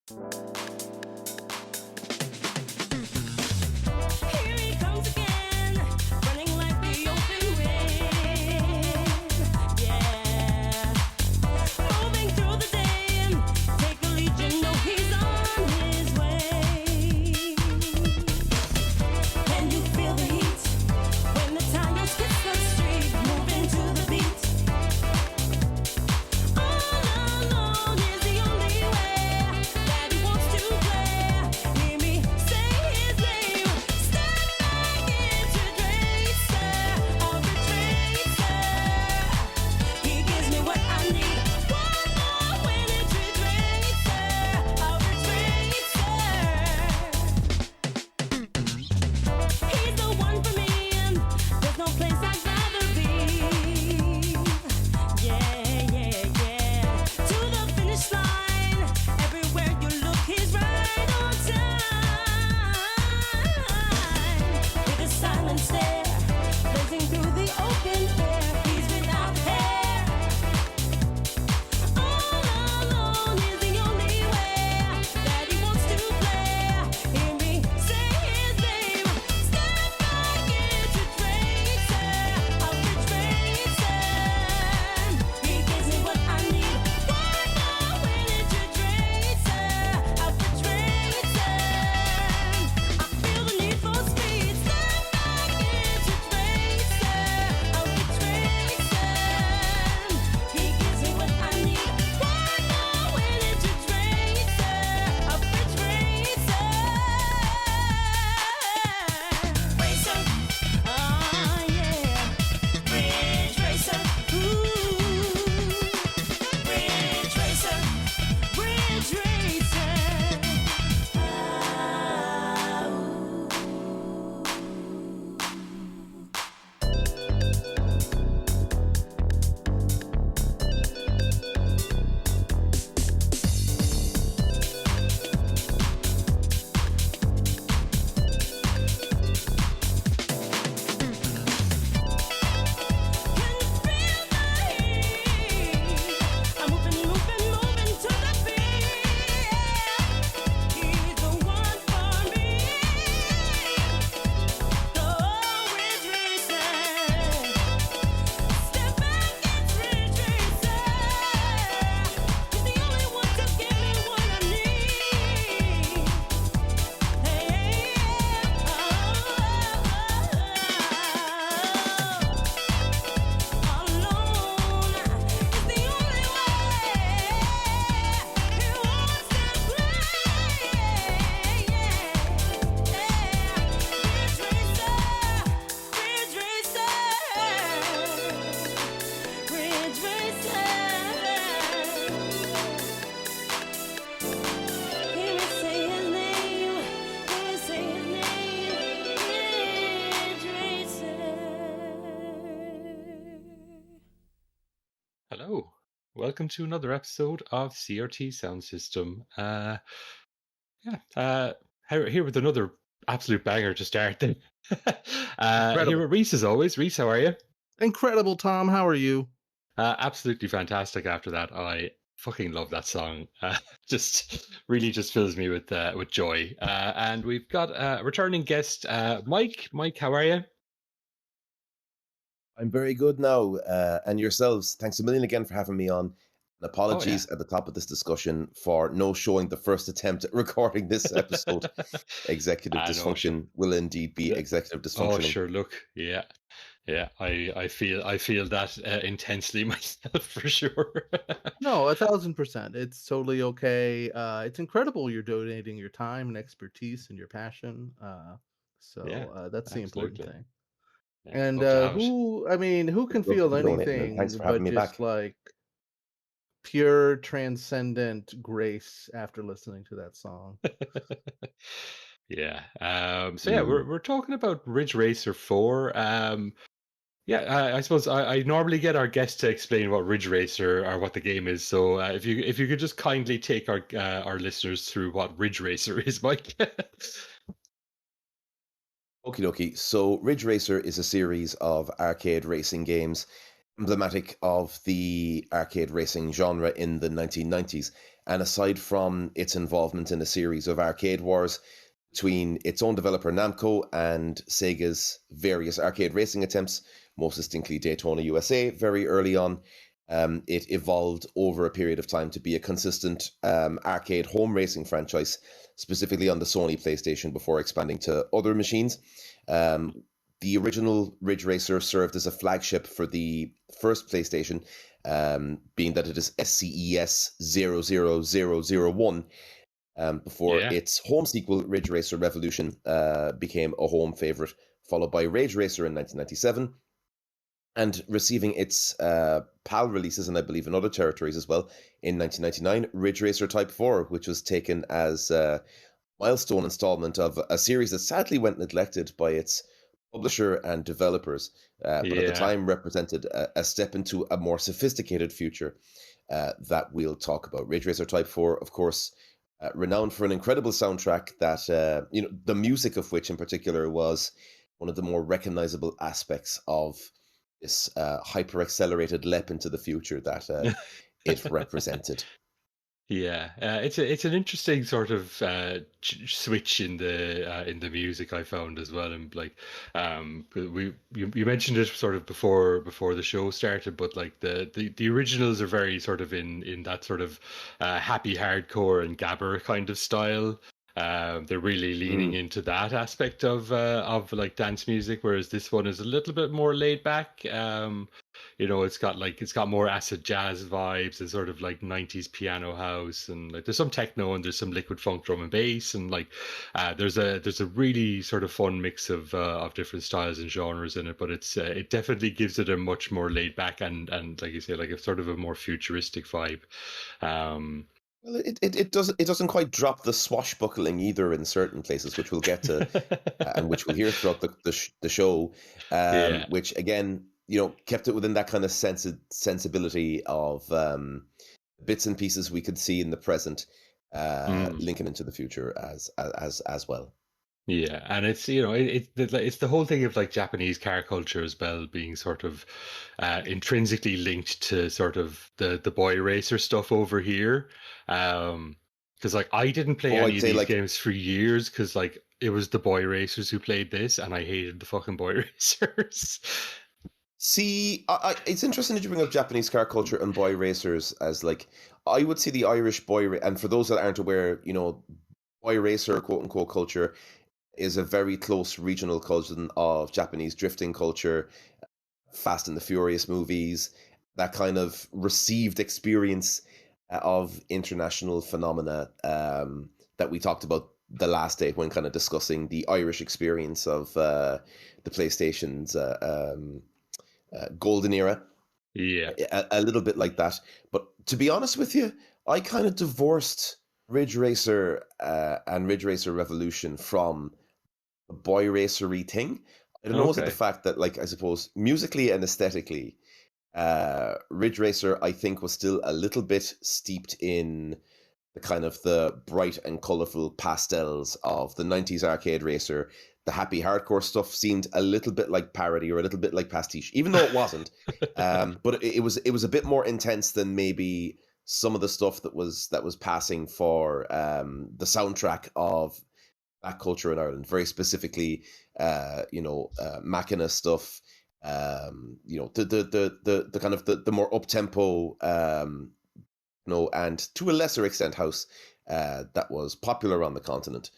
Here he comes again, running like the open wind. Yeah, moving through the day, take a legion, know he's on his way. Can you feel the heat when the tires hit the street, moving to the beat? All alone is the only way that he wants to play. Hear me say his name. Step back into Tracer, I'll retracer. He gives me what I need. One more when it's Tracer, I'll retracer. He's the one for me, there's no place I'd rather be. Yeah, yeah, yeah. To the finish line, everywhere you look, he's right on time. With a silent stare, blazing through the open air, he's without hair. All alone is the only way that he wants to play. Hear me say his name. Step back into Tracer, I'll retracer. He gives me what I need. One more when it's Tracer, I'll retracer. I feel the need for speed. Step back into Tracer, I'll retracer. He gives me what I need. One more when it's Tracer, I'll retracer. Racer, oh yeah, Ridge Racer, ooh, Ridge Racer, Ridge Racer. Can you feel the heat? I'm moving, moving, moving to the beat. He's the one for me. The Ridge Racer. Step back, it's Ridge Racer. He's the only one to give me what I need. Hey, all alone is the only way he wants to play. Ridge Racer, Ridge Racer, Ridge Racer. Hear me say his name, hear me say his name. Ridge Racer. Hello, welcome to another episode of CRT Sound System. Here with another absolute banger to start. Here Incredible. with Reese as always. Reese, how are you? Incredible, Tom. How are you? Absolutely fantastic. After that, I fucking love that song. Just really just fills me with joy. And we've got a returning guest, Mike. Mike, how are you? I'm very good now. And yourselves, thanks a million again for having me on. And apologies at the top of this discussion for no showing the first attempt at recording this episode. Executive I know. dysfunction will indeed be executive Oh, dysfunction. sure. Look, yeah. I feel that intensely myself for sure. No, 1,000%. It's totally okay. It's incredible you're donating your time and expertise and your passion. So Yeah, that's the important absolutely. thing. Yeah, And love to have it. who can Love feel to donate, and anything thanks for but having me just back. like pure transcendent grace after listening to that song? Yeah. We're talking about Ridge Racer 4. I suppose I normally get our guests to explain what Ridge Racer or what the game is. So if you could just kindly take our listeners through what Ridge Racer is, Mike. Okie dokie. So Ridge Racer is a series of arcade racing games emblematic of the arcade racing genre in the 1990s. And aside from its involvement in a series of arcade wars between its own developer Namco and Sega's various arcade racing attempts, most distinctly Daytona USA, very early on, it evolved over a period of time to be a consistent arcade home racing franchise, specifically on the Sony PlayStation before expanding to other machines. The original Ridge Racer served as a flagship for the first PlayStation, being that it is SCES 00001, before its home sequel, Ridge Racer Revolution, became a home favorite, followed by Rage Racer in 1997, and receiving its PAL releases, and I believe in other territories as well, in 1999, Ridge Racer Type 4, which was taken as a milestone installment of a series that sadly went neglected by its publisher and developers, but at the time represented a step into a more sophisticated future that we'll talk about. Ridge Racer Type 4, of course, renowned for an incredible soundtrack that, the music of which in particular was one of the more recognizable aspects of this hyper-accelerated leap into the future that it represented. Yeah, it's an interesting sort of switch in the music I found as well, and like you mentioned it sort of before the show started, but like the originals are very sort of in that sort of happy hardcore and gabber kind of style. They're really leaning into that aspect of like dance music, whereas this one is a little bit more laid back. It's got more acid jazz vibes and sort of like 90s piano house, and like there's some techno and there's some liquid funk drum and bass, and like there's a really sort of fun mix of different styles and genres in it, but it definitely gives it a much more laid back and like you say, like a sort of a more futuristic vibe. Well, it doesn't quite drop the swashbuckling either in certain places, which we'll get to, and which we'll hear throughout the show, which again, kept it within that kind of sensibility of bits and pieces we could see in the present, linking into the future as well. Yeah, and it's it's the whole thing of like Japanese car culture as well being sort of intrinsically linked to sort of the boy racer stuff over here. Because like I didn't play any of these games for years because like it was the boy racers who played this, and I hated the fucking boy racers. See, it's interesting that you bring up Japanese car culture and boy racers, as like I would see the Irish and for those that aren't aware, boy racer quote unquote culture is a very close regional cousin of Japanese drifting culture, Fast and the Furious movies, that kind of received experience of international phenomena that we talked about the last day when kind of discussing the Irish experience of the PlayStation's golden era. Yeah. A little bit like that. But to be honest with you, I kind of divorced Ridge Racer and Ridge Racer Revolution from the boy racery thing. I don't know, was it the fact that, like, I suppose musically and aesthetically, Ridge Racer, I think, was still a little bit steeped in the kind of the bright and colorful pastels of the 90s arcade racer. The happy hardcore stuff seemed a little bit like parody or a little bit like pastiche, even though it wasn't. But it was a bit more intense than maybe some of the stuff that was passing for the soundtrack of that culture in Ireland, very specifically, Machina stuff, the kind of the more up tempo, and to a lesser extent house that was popular on the continent.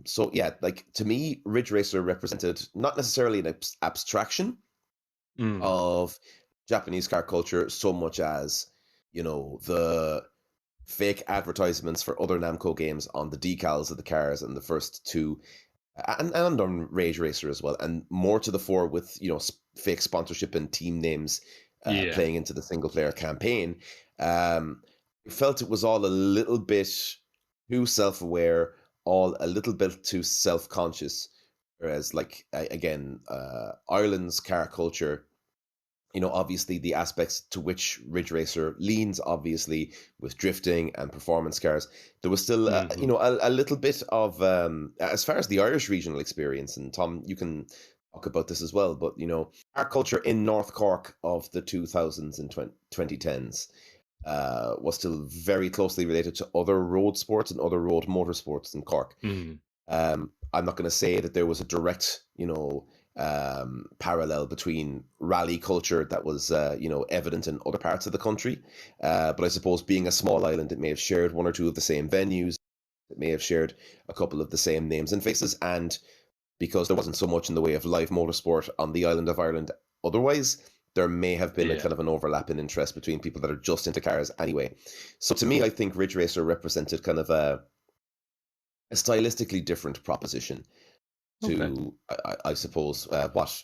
So yeah, like to me, Ridge Racer represented not necessarily an abstraction of Japanese car culture so much as the fake advertisements for other Namco games on the decals of the cars and the first two, and on Rage Racer as well, and more to the fore with fake sponsorship and team names playing into the single player campaign. I felt it was all a little bit too self-aware, all a little bit too self-conscious, whereas like again, Ireland's car culture, obviously the aspects to which Ridge Racer leans, obviously with drifting and performance cars, there was still a little bit of as far as the Irish regional experience, and Tom, you can talk about this as well, but our culture in North Cork of the 2000s and 2010s was still very closely related to other road sports and other road motorsports in Cork. Mm. I'm not going to say that there was a direct, parallel between rally culture that was, evident in other parts of the country. But I suppose being a small island, it may have shared one or two of the same venues. It may have shared a couple of the same names and faces. And because there wasn't so much in the way of live motorsport on the island of Ireland otherwise, there may have been a Yeah. kind of an overlap in interest between people that are just into cars anyway. So to me, I think Ridge Racer represented kind of a stylistically different proposition Okay. to, I suppose, what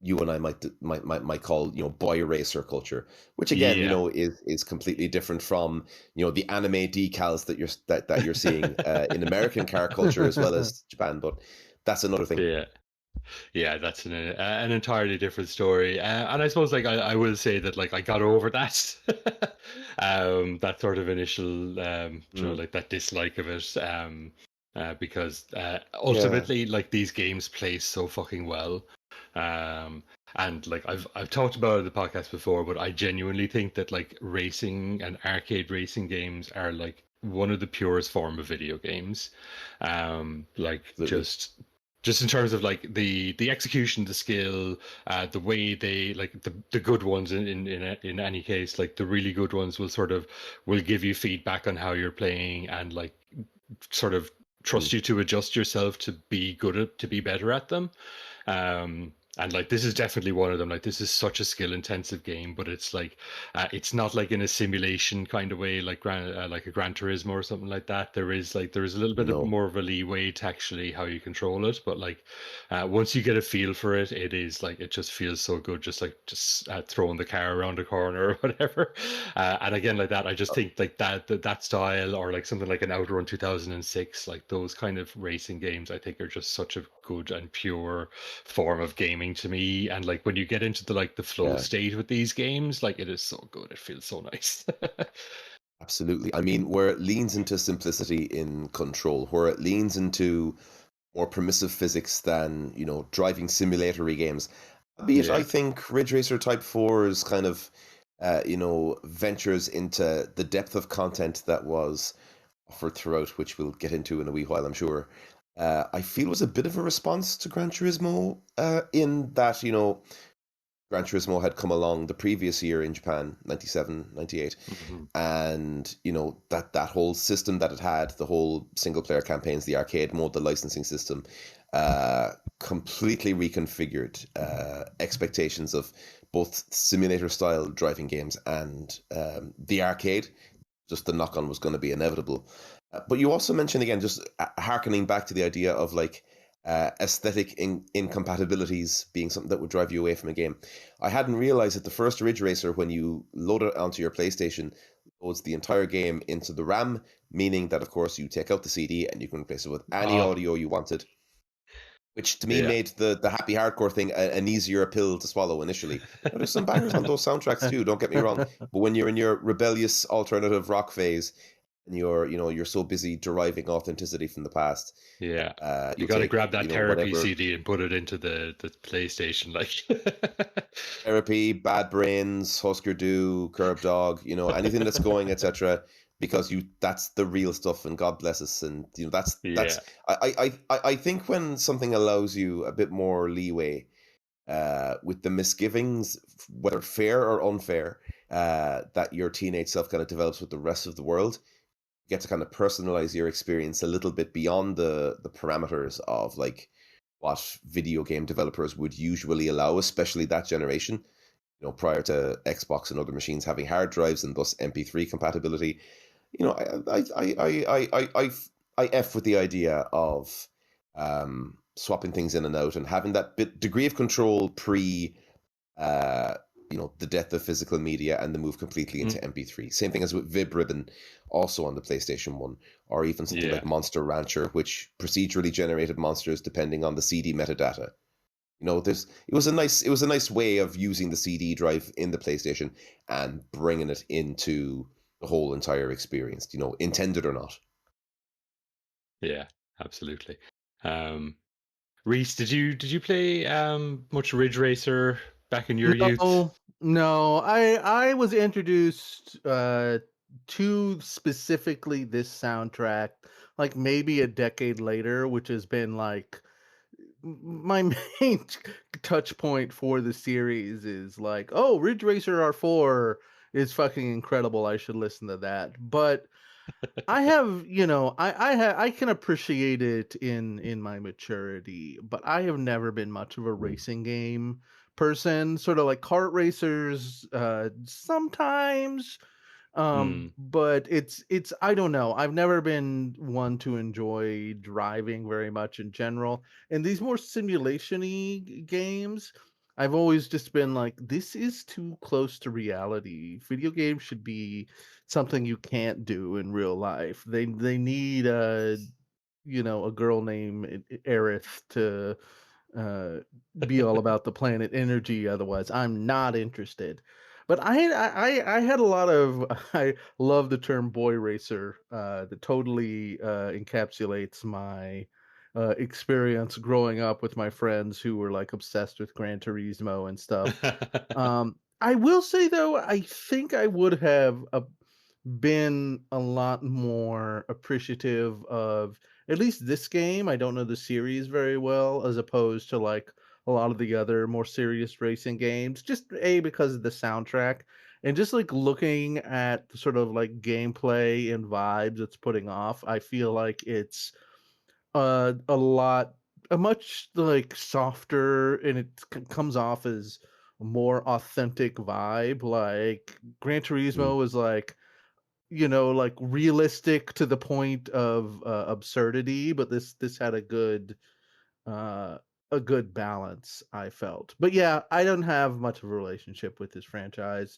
you and I might call, boy racer culture, which again, Yeah. is completely different from, the anime decals that you're seeing in American car culture as well as Japan. But that's another thing. Yeah. Yeah, that's an entirely different story, and I suppose like I will say that like I got over that, that sort of initial like that dislike of it, because ultimately like these games play so fucking well, and like I've talked about it in the podcast before, but I genuinely think that like racing and arcade racing games are like one of the purest form of video games, like Absolutely. just in terms of like the execution, the skill, the way they like the good ones in any case, like the really good ones will give you feedback on how you're playing and like sort of trust you to adjust yourself to be to be better at them. And like this is definitely one of them. Like this is such a skill intensive game, but it's like it's not like in a simulation kind of way, like like a Gran Turismo or something like that. There is a little bit No. more of a leeway to actually how you control it, but like once you get a feel for it, it is like it just feels so good, just throwing the car around a corner or whatever. And again, like that, I just think like that style or like something like an Outrun 2006, like those kind of racing games, I think are just such a good and pure form of gaming to me. And like when you get into the flow Yeah. state with these games, like it is so good, it feels so nice. Absolutely. I mean, where it leans into simplicity in control, where it leans into more permissive physics than, driving simulatory games. Albeit, I Yeah. think Ridge Racer Type 4's kind of, ventures into the depth of content that was offered throughout, which we'll get into in a wee while, I'm sure. I feel was a bit of a response to Gran Turismo, in that, Gran Turismo had come along the previous year in Japan, 97, 98. Mhm. And, that whole system that it had, the whole single player campaigns, the arcade mode, the licensing system, completely reconfigured expectations of both simulator style driving games and the arcade. Just the knock on was going to be inevitable. But you also mentioned again, just harkening back to the idea of like aesthetic incompatibilities being something that would drive you away from a game. I hadn't realized that the first Ridge Racer, when you load it onto your PlayStation, loads the entire game into the RAM, meaning that of course you take out the CD and you can replace it with any Oh, audio you wanted. Which to me yeah. made the happy hardcore thing an easier pill to swallow initially. Now, there's some bangers on those soundtracks too, don't get me wrong. But when you're in your rebellious alternative rock phase and you're so busy deriving authenticity from the past, Yeah. You you'll got to take, grab that therapy whatever CD and put it into the PlayStation, like. therapy, Bad Brains, Husker Du, Curb Dog, anything that's going, etc. Because that's the real stuff, and God bless us. And that's Yeah. I think when something allows you a bit more leeway, with the misgivings, whether fair or unfair, that your teenage self kind of develops with the rest of the world, you get to kind of personalize your experience a little bit beyond the parameters of like what video game developers would usually allow, especially that generation. Prior to Xbox and other machines having hard drives and thus MP3 compatibility. I F with the idea of swapping things in and out and having that degree of control pre the death of physical media and the move completely into MP3. Same thing as with VibRibbon, also on the PlayStation 1, or even something Yeah. like Monster Rancher, which procedurally generated monsters depending on the CD metadata. It was a nice way of using the CD drive in the PlayStation and bringing it into the whole entire experience, intended or not. Yeah, absolutely. Reese, did you play much Ridge Racer back in your youth? No. I was introduced to specifically this soundtrack like maybe a decade later, which has been like my main touch point for the series is like, oh, Ridge Racer R4 is fucking incredible. I should listen to that. But I have, I can appreciate it in my maturity, but I have never been much of a racing game person. Sort of like kart racers, sometimes, Hmm. but it's I don't know. I've never been one to enjoy driving very much in general. And these more simulation-y games, I've always just been like, this is too close to reality. Video games should be something you can't do in real life. They need a girl named Aerith to uh be all about the planet energy. Otherwise, I'm not interested. But I had a lot of I love the term boy racer. That totally encapsulates my experience growing up with my friends who were like obsessed with Gran Turismo and stuff. I will say though, I think I would have been a lot more appreciative of at least this game. I don't know the series very well, as opposed to like a lot of the other more serious racing games. Just because of the soundtrack and just like looking at the sort of like gameplay and vibes it's putting off. I feel like it's a much like softer, and it comes off as a more authentic vibe. Like Gran Mm. Turismo is like, like realistic to the point of absurdity, but this had uh a good balance, I felt. But yeah, I don't have much of a relationship with this franchise.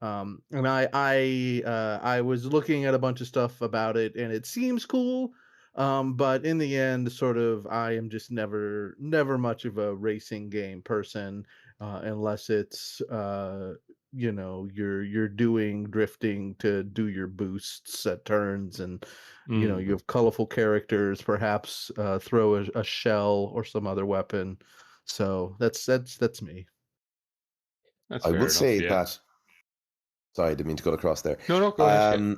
And I was looking at a bunch of stuff about it, and it seems cool. But in the end, sort of, I am just never much of a racing game person, unless it's you're doing drifting to do your boosts at turns, and you have colorful characters, perhaps throw a shell or some other weapon. So that's me. That's I will fair enough. say Yeah. that. Sorry, I didn't mean to cut across there. No, go ahead. Yeah.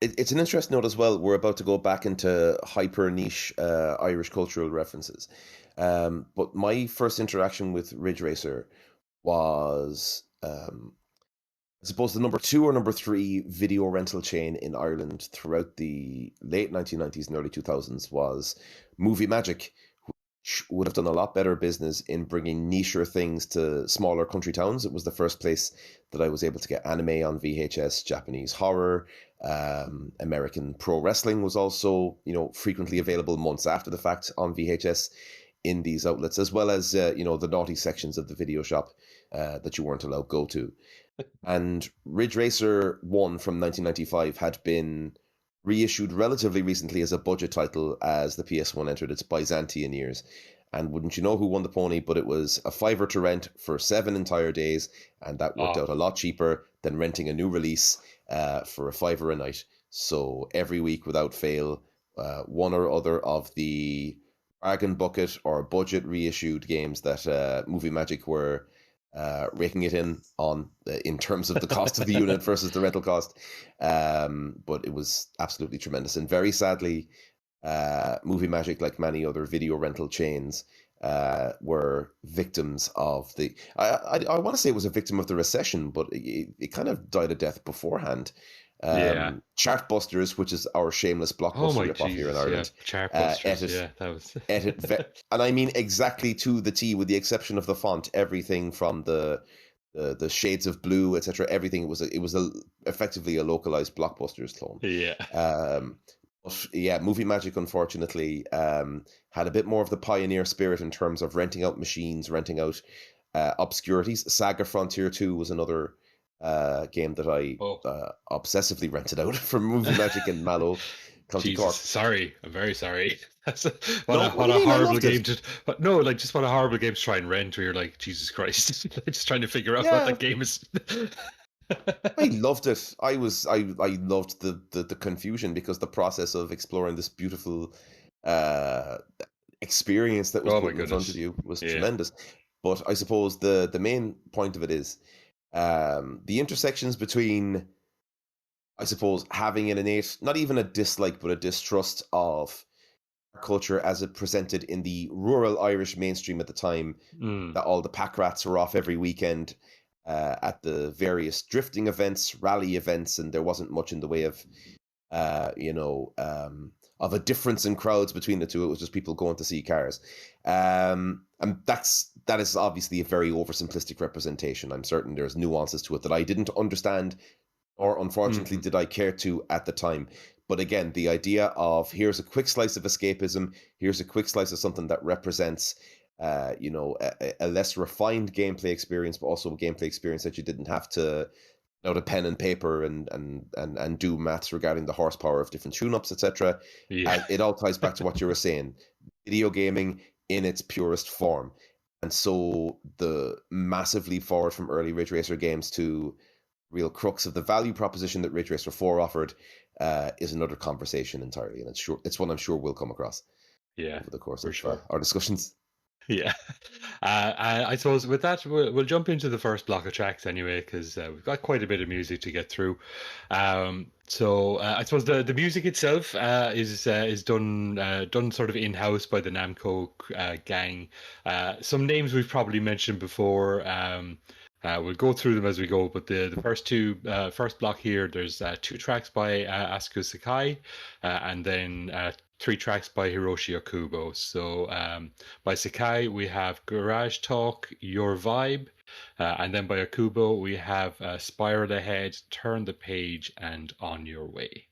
It's an interesting note as well. We're about to go back into hyper niche Irish cultural references. But my first interaction with Ridge Racer was, I suppose, the number 2 or number 3 video rental chain in Ireland throughout the late 1990s and early 2000s was Movie Magic, which would have done a lot better business in bringing nicher things to smaller country towns. It was the first place that I was able to get anime on VHS, Japanese horror. American pro wrestling was also, frequently available months after the fact on VHS in these outlets, as well as, the naughty sections of the video shop that you weren't allowed to go to. And Ridge Racer 1 from 1995 had been reissued relatively recently as a budget title as the PS1 entered its Byzantine years. And wouldn't you know who won the pony, but it was a $5 to rent for 7 entire days, and that worked out a lot cheaper than renting a new release for a $5 a night. So every week, without fail, one or other of the bargain bucket or budget reissued games that Movie Magic were raking it in terms of the cost of the unit versus the rental cost. But it was absolutely tremendous. And very sadly, Movie Magic, like many other video rental chains, were victims of the... I want to say it was a victim of the recession, but it kind of died a death beforehand. Yeah. Chartbusters, which is our shameless Oh blockbuster my ripoff here in Jesus. Yeah. Ireland, Chartbusters. Yeah, that was. and I mean exactly to the T, with the exception of the font. Everything from the shades of blue, etc. Everything it was effectively a localized Blockbusters clone. Yeah. But yeah, Movie Magic unfortunately had a bit more of the pioneer spirit in terms of renting out machines, renting out obscurities. Saga Frontier 2 was another game that I obsessively rented out from Movie Magic in Mallow, County Jesus, Cork. sorry, I'm very sorry. What a do you mean? I horrible loved game it. just what a horrible game to try and rent. Where you're like, Jesus Christ, just trying to figure out what Yeah. that game is. I loved it. I loved the confusion, because the process of exploring this beautiful experience that was Oh my put in front goodness. of you was Yeah. tremendous. But I suppose the main point of it is the intersections between, I suppose, having an innate, not even a dislike, but a distrust of culture as it presented in the rural Irish mainstream at the time, that all the pack rats were off every weekend at the various drifting events, rally events, and there wasn't much in the way of, of a difference in crowds between the two. It was just people going to see cars. And that is obviously a very oversimplistic representation. I'm certain there's nuances to it that I didn't understand, or unfortunately did I care to at the time. But again, the idea of here's a quick slice of escapism, here's a quick slice of something that represents, a less refined gameplay experience, but also a gameplay experience that you didn't have to out a pen and paper and do maths regarding the horsepower of different tune-ups, etc. Yeah. It all ties back to what you were saying. Video gaming in its purest form. And so the massive leap forward from early Ridge Racer games to real crux of the value proposition that Ridge Racer 4 offered is another conversation entirely. And it's one I'm sure we'll come across over the course of our discussions. Yeah. I suppose with that, we'll jump into the first block of tracks anyway, because we've got quite a bit of music to get through. So I suppose the music itself is done sort of in-house by the Namco gang. Some names we've probably mentioned before. We'll go through them as we go, but the first block here, there's 2 tracks by Asuka Sakai, and then 3 tracks by Hiroshi Okubo. So by Sakai, we have Garage Talk, Your Vibe, and then by Okubo, we have Spiral Ahead, Turn the Page, and On Your Way.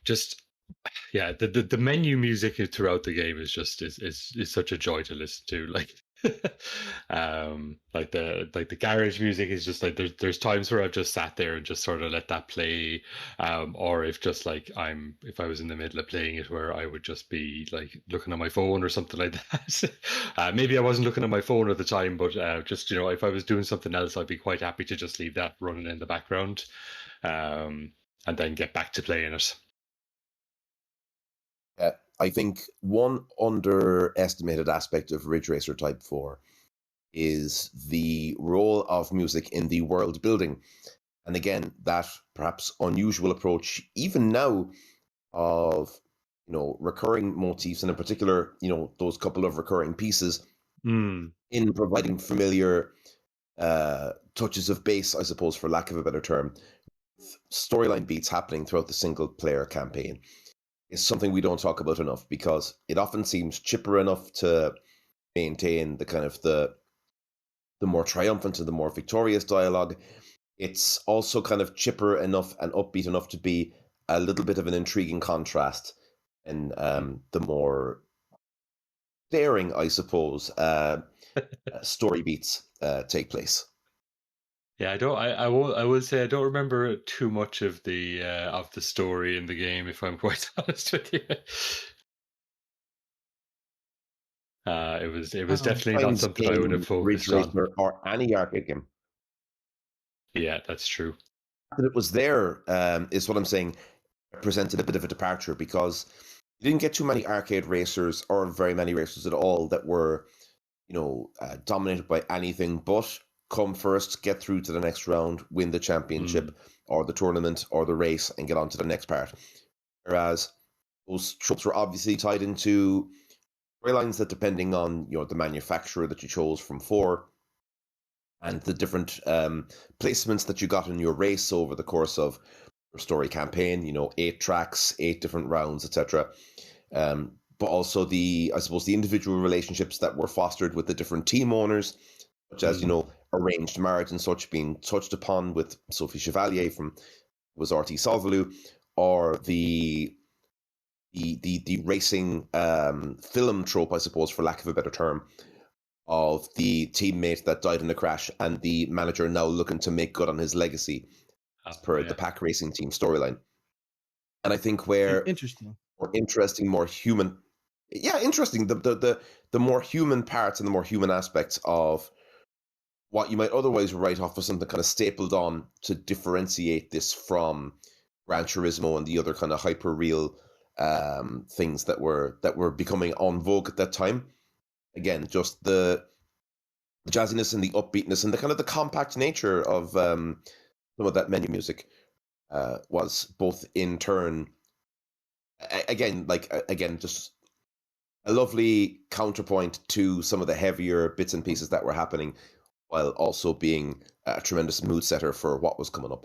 just yeah, the menu music throughout the game is just is such a joy to listen to. Like, like the garage music is just like there's times where I've just sat there and just sort of let that play, or if just like if I was in the middle of playing it, where I would just be like looking at my phone or something like that. Maybe I wasn't looking at my phone at the time, but just if I was doing something else, I'd be quite happy to just leave that running in the background, and then get back to playing it. I think one underestimated aspect of Ridge Racer Type 4 is the role of music in the world building. And again, that perhaps unusual approach, even now, of recurring motifs, and in particular, those couple of recurring pieces in providing familiar touches of bass, I suppose, for lack of a better term, storyline beats happening throughout the single player campaign, is something we don't talk about enough, because it often seems chipper enough to maintain the kind of the more triumphant and the more victorious dialogue. It's also kind of chipper enough and upbeat enough to be a little bit of an intriguing contrast, and the more daring, I suppose, story beats take place. Yeah, I will say I don't remember too much of the story in the game, if I'm quite honest with you. It was definitely not something I would have focused on. Or any arcade game. Yeah, that's true. That it was there is what I'm saying. Presented a bit of a departure, because you didn't get too many arcade racers, or very many racers at all, that were dominated by anything but come first, get through to the next round, win the championship or the tournament or the race, and get on to the next part. Whereas those tropes were obviously tied into storylines that, depending on the manufacturer that you chose from 4 and the different placements that you got in your race over the course of your story campaign, 8 tracks, 8 different rounds, etc. But also the individual relationships that were fostered with the different team owners, such as arranged marriage and such, being touched upon with Sophie Chevalier from RT Solvalu, or the racing film trope, I suppose, for lack of a better term, of the teammate that died in a crash and the manager now looking to make good on his legacy, as per the Pack Racing Team storyline. And I think where more interesting, more human, interesting, the more human parts and the more human aspects of what you might otherwise write off as something kind of stapled on to differentiate this from Gran Turismo and the other kind of hyper real things that were becoming en vogue at that time. Again, just the jazziness and the upbeatness and the kind of the compact nature of some of that menu music was both in turn, again, just a lovely counterpoint to some of the heavier bits and pieces that were happening, while also being a tremendous mood setter for what was coming up.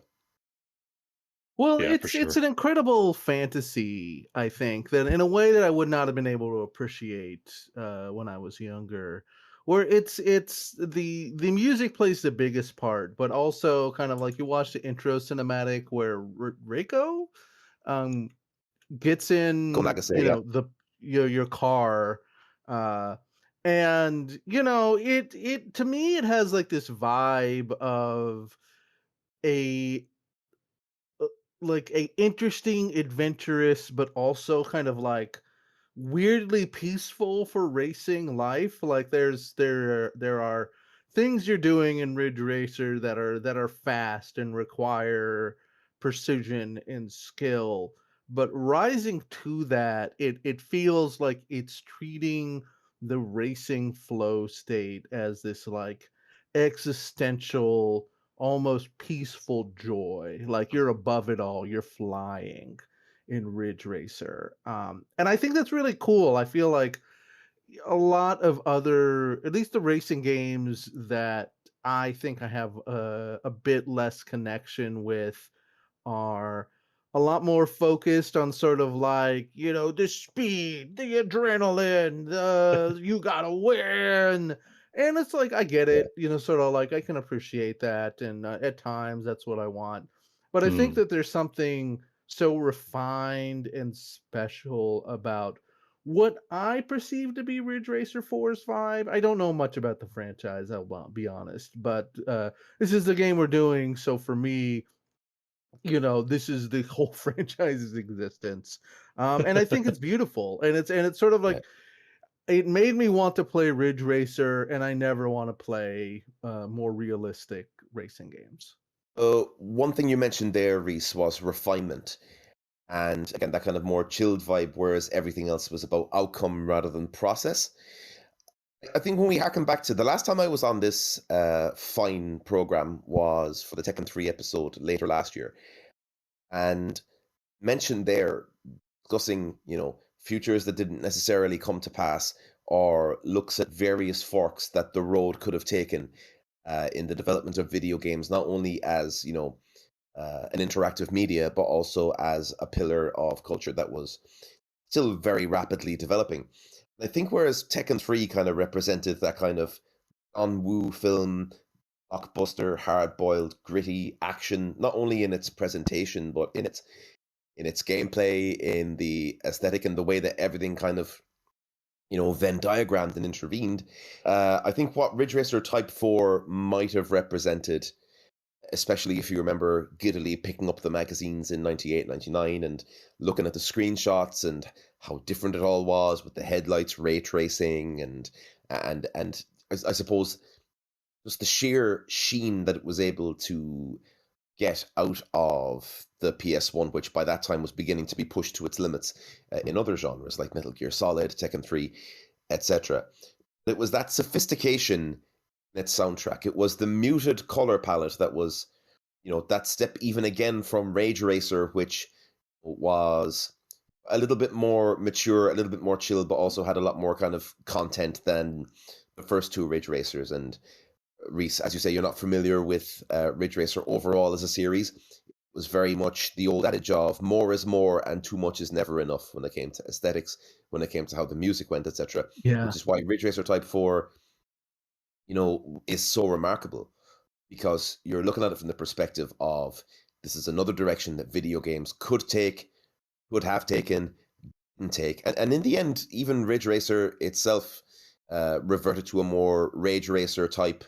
Well, Yeah, for it's sure. an incredible fantasy, I think, that in a way that I would not have been able to appreciate when I was younger. Where it's the music plays the biggest part, but also kind of like you watch the intro cinematic where Reiko gets in, your car, and it to me it has like this vibe of a like a interesting, adventurous, but also kind of like weirdly peaceful for racing life. Like there are things you're doing in Ridge Racer that are fast and require precision and skill, but rising to that, it feels like it's treating the racing flow state as this like existential, almost peaceful joy. Like you're above it all, you're flying in Ridge Racer. And I think that's really cool. I feel like a lot of other, at least the racing games that I think I have a bit less connection with, are a lot more focused on sort of like, the speed, the adrenaline, you gotta win. And it's like, I get it, sort of like I can appreciate that. And at times that's what I want. But I think that there's something so refined and special about what I perceive to be Ridge Racer 4's vibe. I don't know much about the franchise, be honest, but this is the game we're doing. So for me, this is the whole franchise's existence. And I think it's beautiful. And it's sort of Yeah. like it made me want to play Ridge Racer, and I never want to play more realistic racing games. One thing you mentioned there, Reese, was refinement. And again, that kind of more chilled vibe, whereas everything else was about outcome rather than process. I think when we harken back to the last time I was on this fine program was for the Tekken 3 episode later last year. And mentioned there, discussing, futures that didn't necessarily come to pass, or looks at various forks that the road could have taken in the development of video games, not only as, an interactive media, but also as a pillar of culture that was still very rapidly developing. I think whereas Tekken 3 kind of represented that kind of John Woo film, blockbuster, hard-boiled, gritty action, not only in its presentation, but in its gameplay, in the aesthetic, and the way that everything kind of, Venn diagrammed and intervened. I think what Ridge Racer Type 4 might have represented, especially if you remember giddily picking up the magazines in 98, 99 and looking at the screenshots and how different it all was with the headlights, ray tracing, and I suppose just the sheer sheen that it was able to get out of the PS1, which by that time was beginning to be pushed to its limits in other genres like Metal Gear Solid, Tekken 3, etc. It was that sophistication in its soundtrack. It was the muted color palette that was, that step even again from Rage Racer, which was a little bit more mature, a little bit more chill, but also had a lot more kind of content than the first two Ridge Racers. And Reese, as you say, you're not familiar with Ridge Racer overall as a series. It was very much the old adage of more is more and too much is never enough when it came to aesthetics, when it came to how the music went, etc. Yeah. Which is why Ridge Racer Type 4, is so remarkable, because you're looking at it from the perspective of this is another direction that video games could have taken, didn't take. And in the end, even Ridge Racer itself reverted to a more Rage Racer type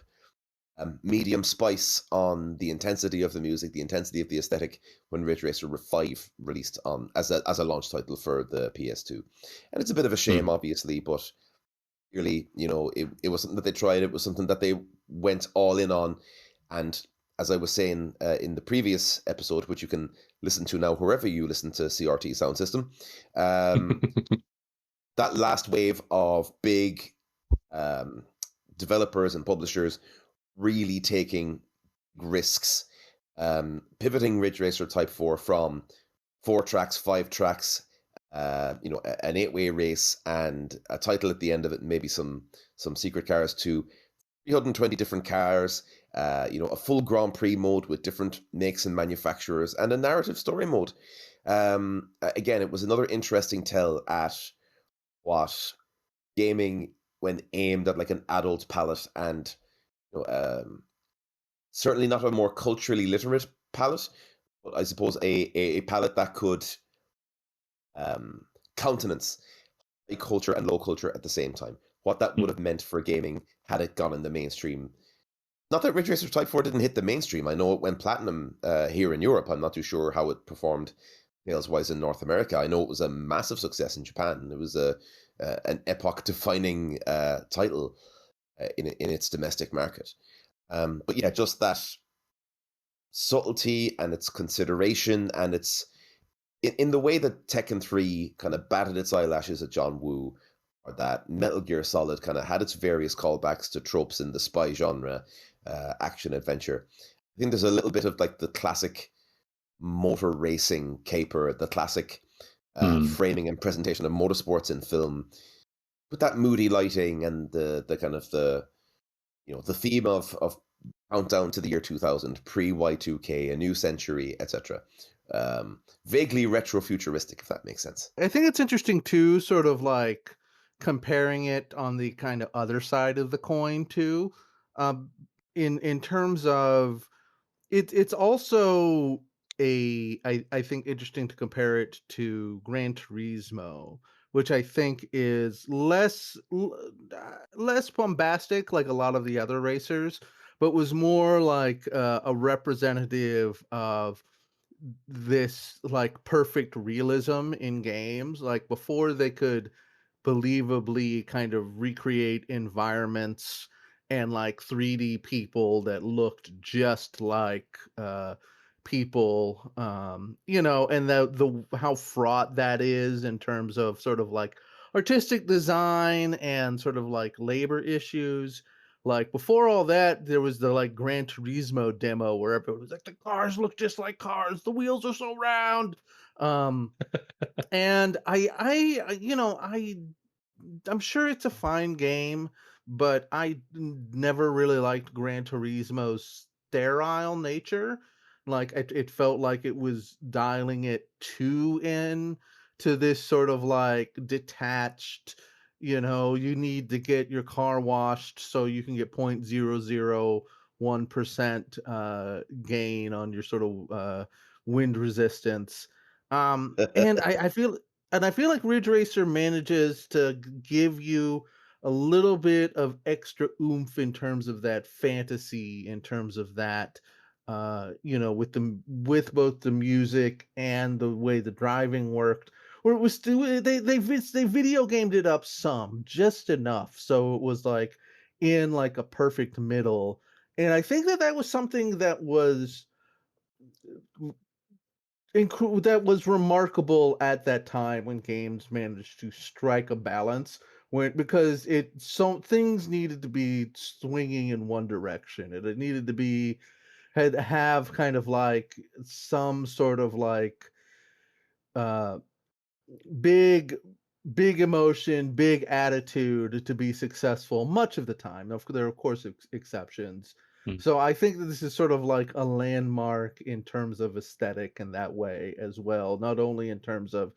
medium spice on the intensity of the music, the intensity of the aesthetic, when Ridge Racer 5 released on as a launch title for the PS2. And it's a bit of a shame, obviously, but really, it was something that they tried. It was something that they went all in on. And as I was saying in the previous episode, which you can listen to now wherever you listen to CRT Sound System, that last wave of big developers and publishers really taking risks, pivoting Ridge Racer Type 4 from 4 tracks, 5 tracks, an 8-way race and a title at the end of it, and maybe some secret cars, to 320 different cars, a full Grand Prix mode with different makes and manufacturers, and a narrative story mode. Again, it was another interesting tell at what gaming, when aimed at like an adult palette, and certainly not a more culturally literate palette, but I suppose a palette that could countenance high culture and low culture at the same time. What that would have meant for gaming had it gone in the mainstream. Not that Ridge Racer Type 4 didn't hit the mainstream. I know it went platinum here in Europe. I'm not too sure how it performed sales-wise in North America. I know it was a massive success in Japan. It was an epoch-defining title in its domestic market. But yeah, just that subtlety and its consideration, and its in the way that Tekken 3 kind of batted its eyelashes at John Woo, or that Metal Gear Solid kind of had its various callbacks to tropes in the spy genre, action adventure. I think there's a little bit of like the classic motor racing caper, the classic framing and presentation of motorsports in film, with that moody lighting and the kind of the theme of countdown to the year 2000, pre Y2K, a new century, etc. Vaguely retro futuristic, if that makes sense. I think it's interesting too, sort of like comparing it on the kind of other side of the coin too, in terms of it's also I think interesting to compare it to Gran Turismo, which I think is less bombastic like a lot of the other racers, but was more like a representative of this like perfect realism in games. Like before they could believably kind of recreate environments and like 3D people that looked just like people, and the how fraught that is in terms of sort of like artistic design and sort of like labor issues. Like before all that, there was the like Gran Turismo demo where everyone was like, the cars look just like cars, the wheels are so round. Um, and I'm sure it's a fine game, but never really liked Gran Turismo's sterile nature. Like it felt like it was dialing it too in to this sort of like detached, you need to get your car washed so you can get 0.001% gain on your sort of wind resistance. And I feel like Ridge Racer manages to give you a little bit of extra oomph in terms of that fantasy, in terms of that, with both the music and the way the driving worked. Where it was still they video gamed it up some, just enough, so it was like in like a perfect middle. And I think that was something that was that was remarkable at that time when games managed to strike a balance, because things needed to be swinging in one direction, and it needed to be had have kind of like some sort of like uh big big emotion, big attitude to be successful much of the time. There are of course exceptions. Hmm. So I think that this is sort of like a landmark in terms of aesthetic in that way as well, not only in terms of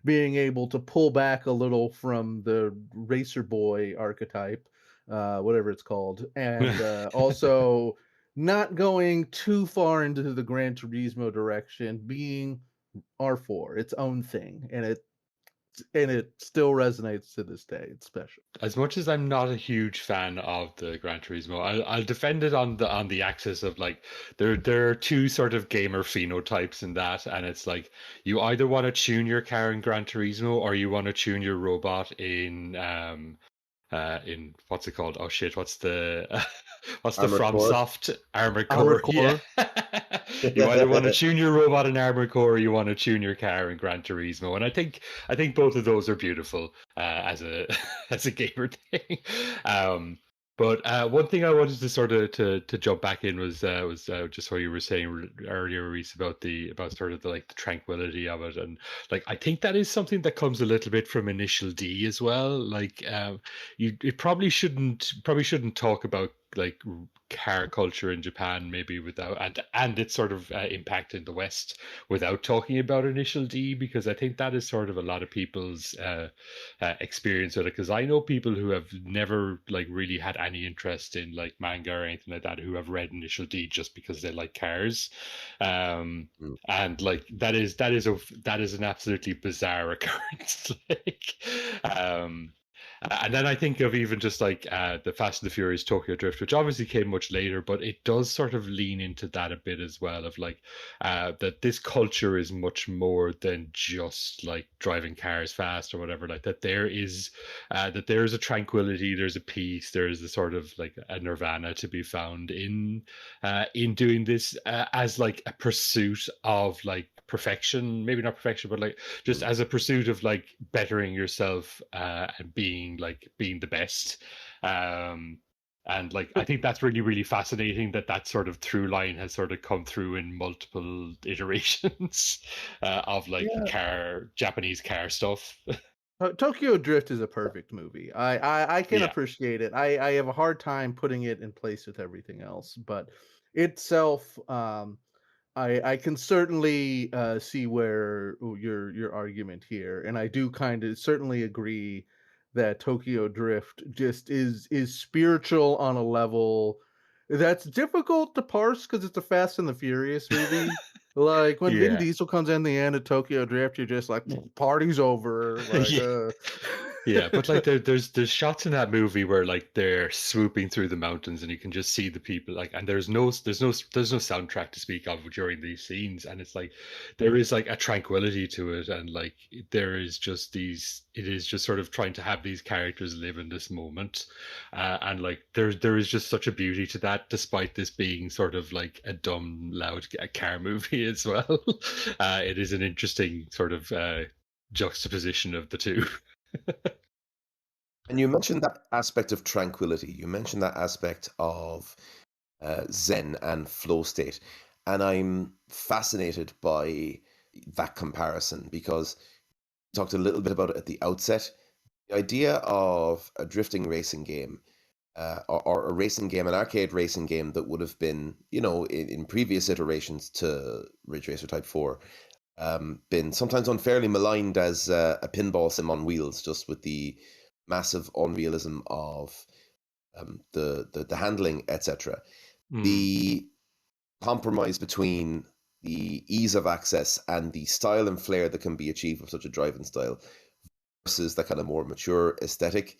being able to pull back a little from the racer boy archetype, whatever it's called, and also not going too far into the Gran Turismo direction, being R4, its own thing, and it still resonates to this day. It's special. As much as I'm not a huge fan of the Gran Turismo, I'll defend it on the axis of like there are two sort of gamer phenotypes in that, and it's like you either want to tune your car in Gran Turismo or you want to tune your robot in what's it called? Oh shit, what's the what's the Armored Core. FromSoft Armored Armored Core? Core. Yeah. You either want to tune your robot in Armored Core or you want to tune your car in Gran Turismo, and I think both of those are beautiful as a as a gamer thing. But one thing I wanted to sort of to jump back in was just what you were saying earlier, Reese, about sort of the like the tranquility of it, and like I think that is something that comes a little bit from Initial D as well. Like you it probably shouldn't talk about like car culture in Japan maybe without and its sort of impact in the West without talking about Initial D, because I think that is sort of a lot of people's experience with it, because I know people who have never like really had any interest in like manga or anything like that who have read Initial D just because they like cars, and like that is an absolutely bizarre occurrence. Like and then I think of even just like the Fast and the Furious Tokyo Drift, which obviously came much later, but it does sort of lean into that a bit as well, of like that this culture is much more than just like driving cars fast or whatever. Like that there is a tranquility, there's a peace, there's a sort of like a nirvana to be found in doing this as like a pursuit of like perfection, maybe not perfection, but like just as a pursuit of like bettering yourself and being the best. And like I think that's really, really fascinating that sort of through line has sort of come through in multiple iterations of like Japanese car stuff. Tokyo Drift is a perfect movie. I can Yeah. appreciate it. I have a hard time putting it in place with everything else, but itself, I can certainly see where your argument here, and I do kind of certainly agree that Tokyo Drift just is spiritual on a level that's difficult to parse because it's a Fast and the Furious movie. Like when Vin Yeah. Diesel comes in the end of Tokyo Drift, you're just like, party's over. Like, Yeah. Yeah, but like there's shots in that movie where like they're swooping through the mountains and you can just see the people like, and there's no soundtrack to speak of during these scenes, and it's like there is like a tranquility to it, and like there is just it is just sort of trying to have these characters live in this moment, and like there is just such a beauty to that, despite this being sort of like a dumb loud car movie as well. It is an interesting sort of juxtaposition of the two. And you mentioned that aspect of tranquility. You mentioned that aspect of Zen and flow state. And I'm fascinated by that comparison because we talked a little bit about it at the outset. The idea of a drifting racing game or a racing game, an arcade racing game that would have been, in previous iterations to Ridge Racer Type 4, been sometimes unfairly maligned as a pinball sim on wheels, just with the massive unrealism of the handling, etc. The compromise between the ease of access and the style and flair that can be achieved with such a driving style versus the kind of more mature aesthetic,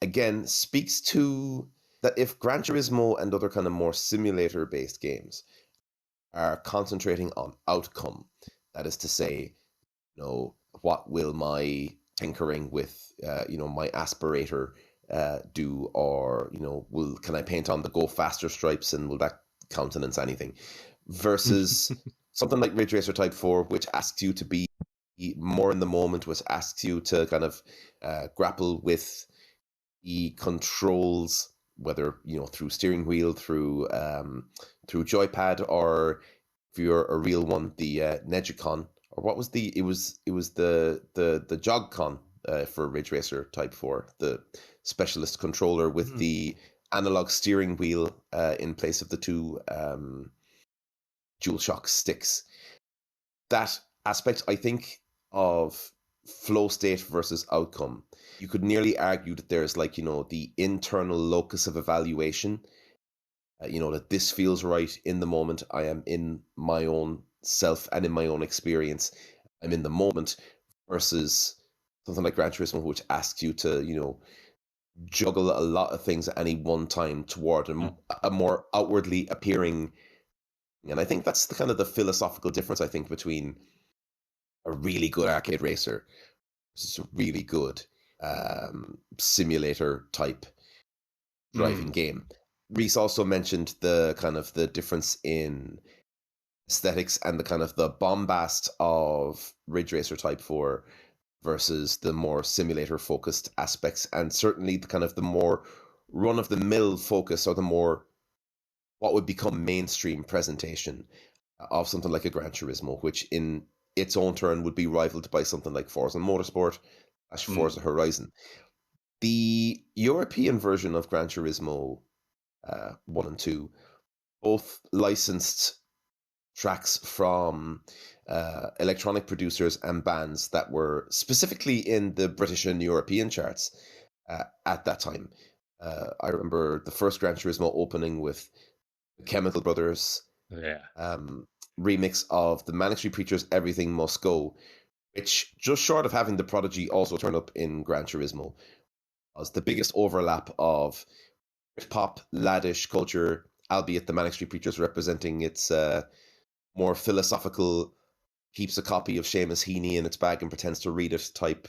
again, speaks to that if Gran Turismo and other kind of more simulator-based games are concentrating on outcome, that is to say, what will my tinkering with, my aspirator do, or can I paint on the go faster stripes and will that countenance anything? Versus something like Ridge Racer Type 4, which asks you to be more in the moment, which asks you to kind of grapple with the controls, whether through steering wheel, through joypad, or if you're a real one, the Negicon, or what was it was the Jogcon for Ridge Racer Type 4, the specialist controller with the analog steering wheel in place of the two DualShock sticks. That aspect, I think, of flow state versus outcome, you could nearly argue that there's the internal locus of evaluation, that this feels right in the moment. I am in my own self and in my own experience. I'm in the moment, versus something like Gran Turismo, which asks you to, juggle a lot of things at any one time toward a more outwardly appearing. And I think that's the kind of the philosophical difference, I think, between a really good arcade racer versus a really good simulator type driving game. Reese also mentioned the kind of the difference in aesthetics and the kind of the bombast of Ridge Racer Type 4 versus the more simulator focused aspects, and certainly the kind of the more run of the mill focus, or the more what would become mainstream presentation of something like a Gran Turismo, which in its own turn would be rivaled by something like Forza Motorsport, Forza Horizon. The European version of Gran Turismo 1 and 2 both licensed tracks from electronic producers and bands that were specifically in the British and European charts at that time. I remember the first Gran Turismo opening with the Chemical Brothers remix of the Manic Street Preachers' Everything Must Go, which, just short of having the Prodigy also turn up in Gran Turismo, was the biggest overlap of pop laddish culture, albeit the Manic Street Preachers representing its more philosophical, keeps a copy of Seamus Heaney in its bag and pretends to read it type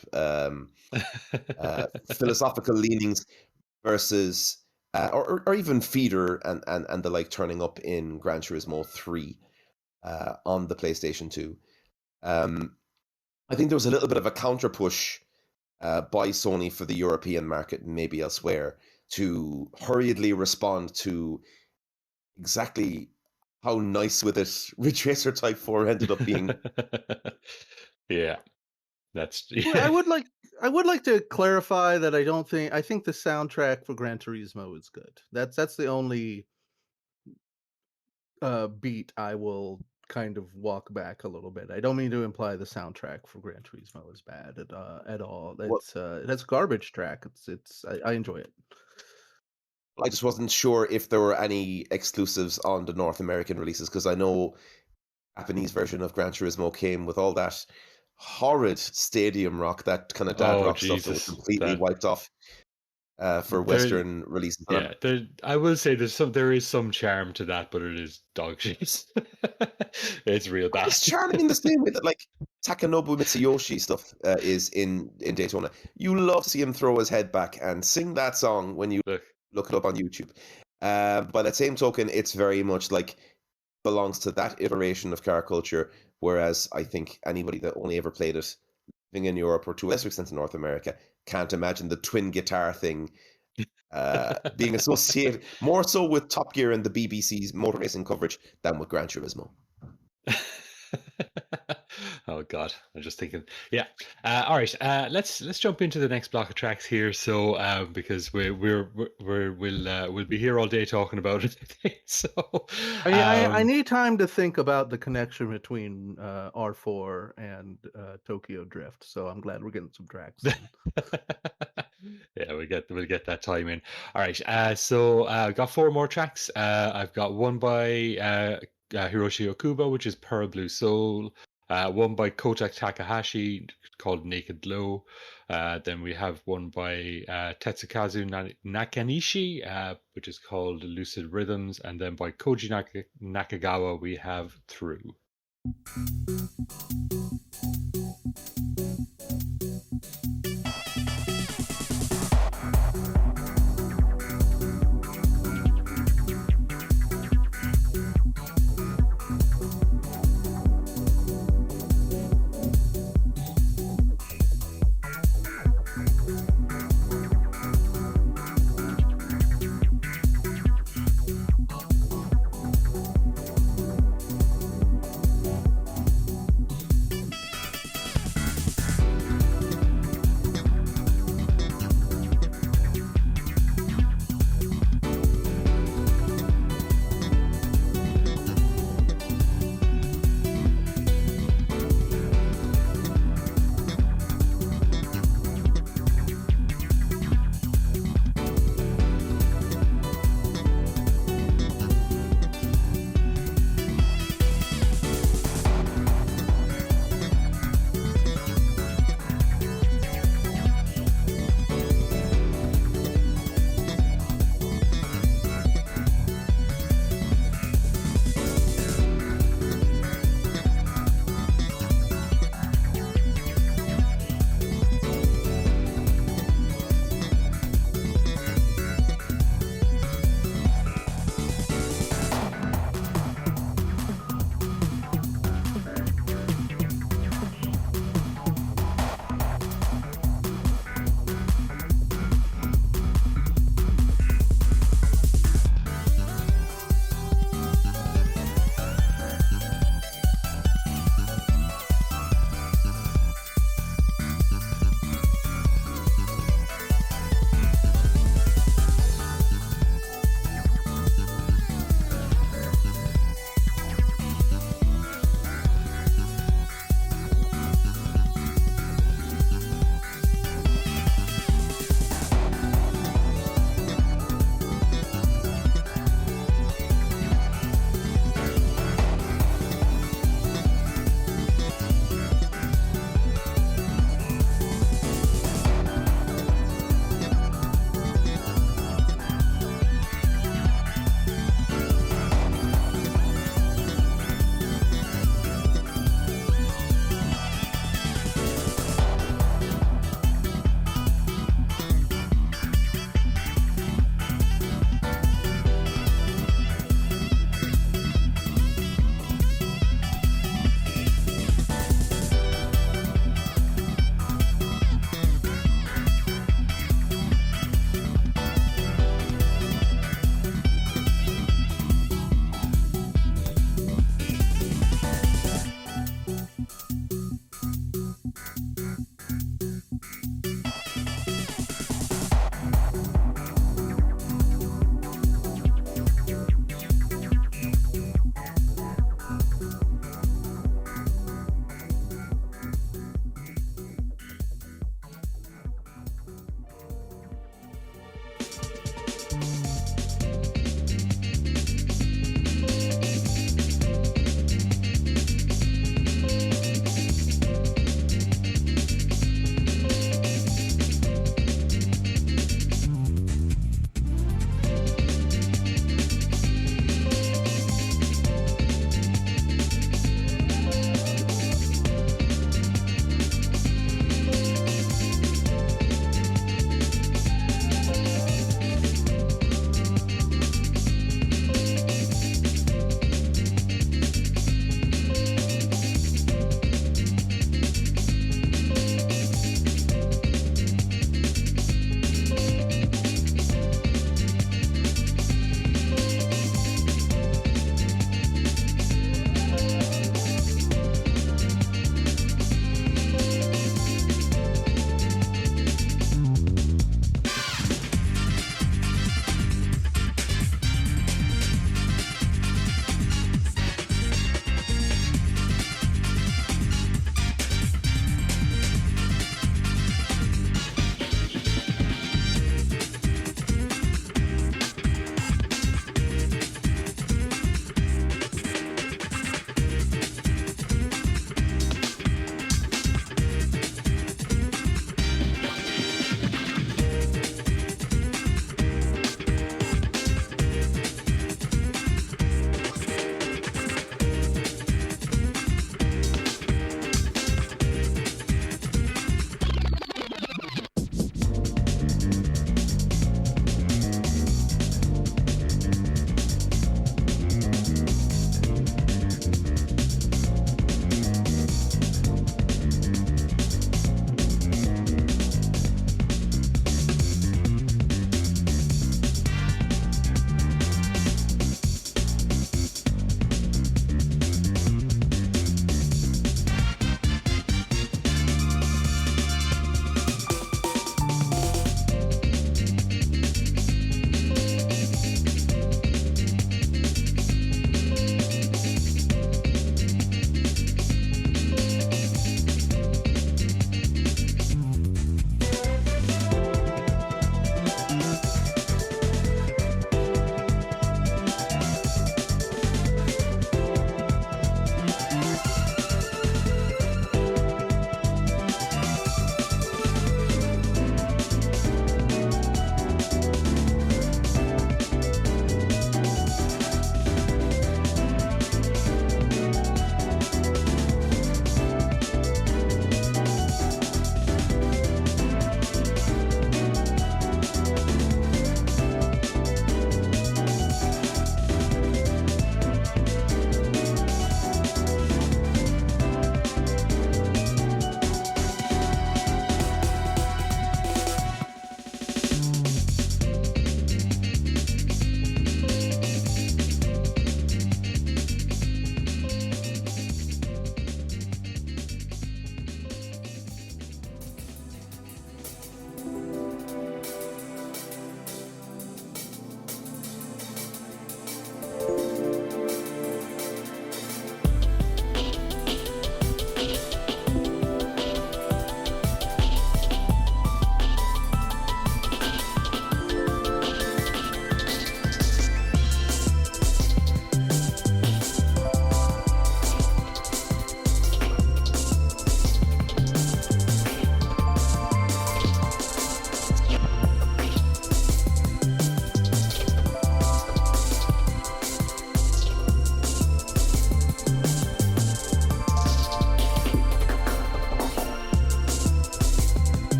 philosophical leanings, versus or even Feeder and the like turning up in Gran Turismo 3 on the PlayStation 2. I think there was a little bit of a counter push by Sony for the European market and maybe elsewhere to hurriedly respond to exactly how nice with it Ridge Racer Type 4 ended up being. Yeah, that's. Well, I would like to clarify that I think the soundtrack for Gran Turismo is good. That's the only beat I will kind of walk back a little bit. I don't mean to imply the soundtrack for Gran Turismo is bad at all. Well, That's a garbage track. I enjoy it. I just wasn't sure if there were any exclusives on the North American releases, because I know Japanese version of Gran Turismo came with all that horrid stadium rock, that kind of dad Oh rock stuff that was Jesus, completely that wiped off for there, Western releases. And yeah, I will say there is some charm to that, but it is dog shit. It's real bad. it's charming in the same way that like Takanobu Mitsuyoshi stuff is in Daytona. You love to see him throw his head back and sing that song when you Look, look it up on YouTube. By that same token, it's very much like belongs to that iteration of car culture. Whereas I think anybody that only ever played it living in Europe or to a lesser extent in North America can't imagine the twin guitar thing being associated more so with Top Gear and the BBC's motor racing coverage than with Gran Turismo. oh god, I'm just thinking. Yeah. All right. Let's jump into the next block of tracks here. So because we'll be here all day talking about it. I think. So I need time to think about the connection between R4 and Tokyo Drift. So I'm glad we're getting some tracks. yeah, we'll get that time in. All right. So I've got 4 more tracks. I've got one by Hiroshi Okubo, which is Pearl Blue Soul. One by Kohta Takahashi called Naked Low. Then we have one by Tetsukazu Nakanishi, which is called Lucid Rhythms. And then by Koji Nakagawa, we have Thru.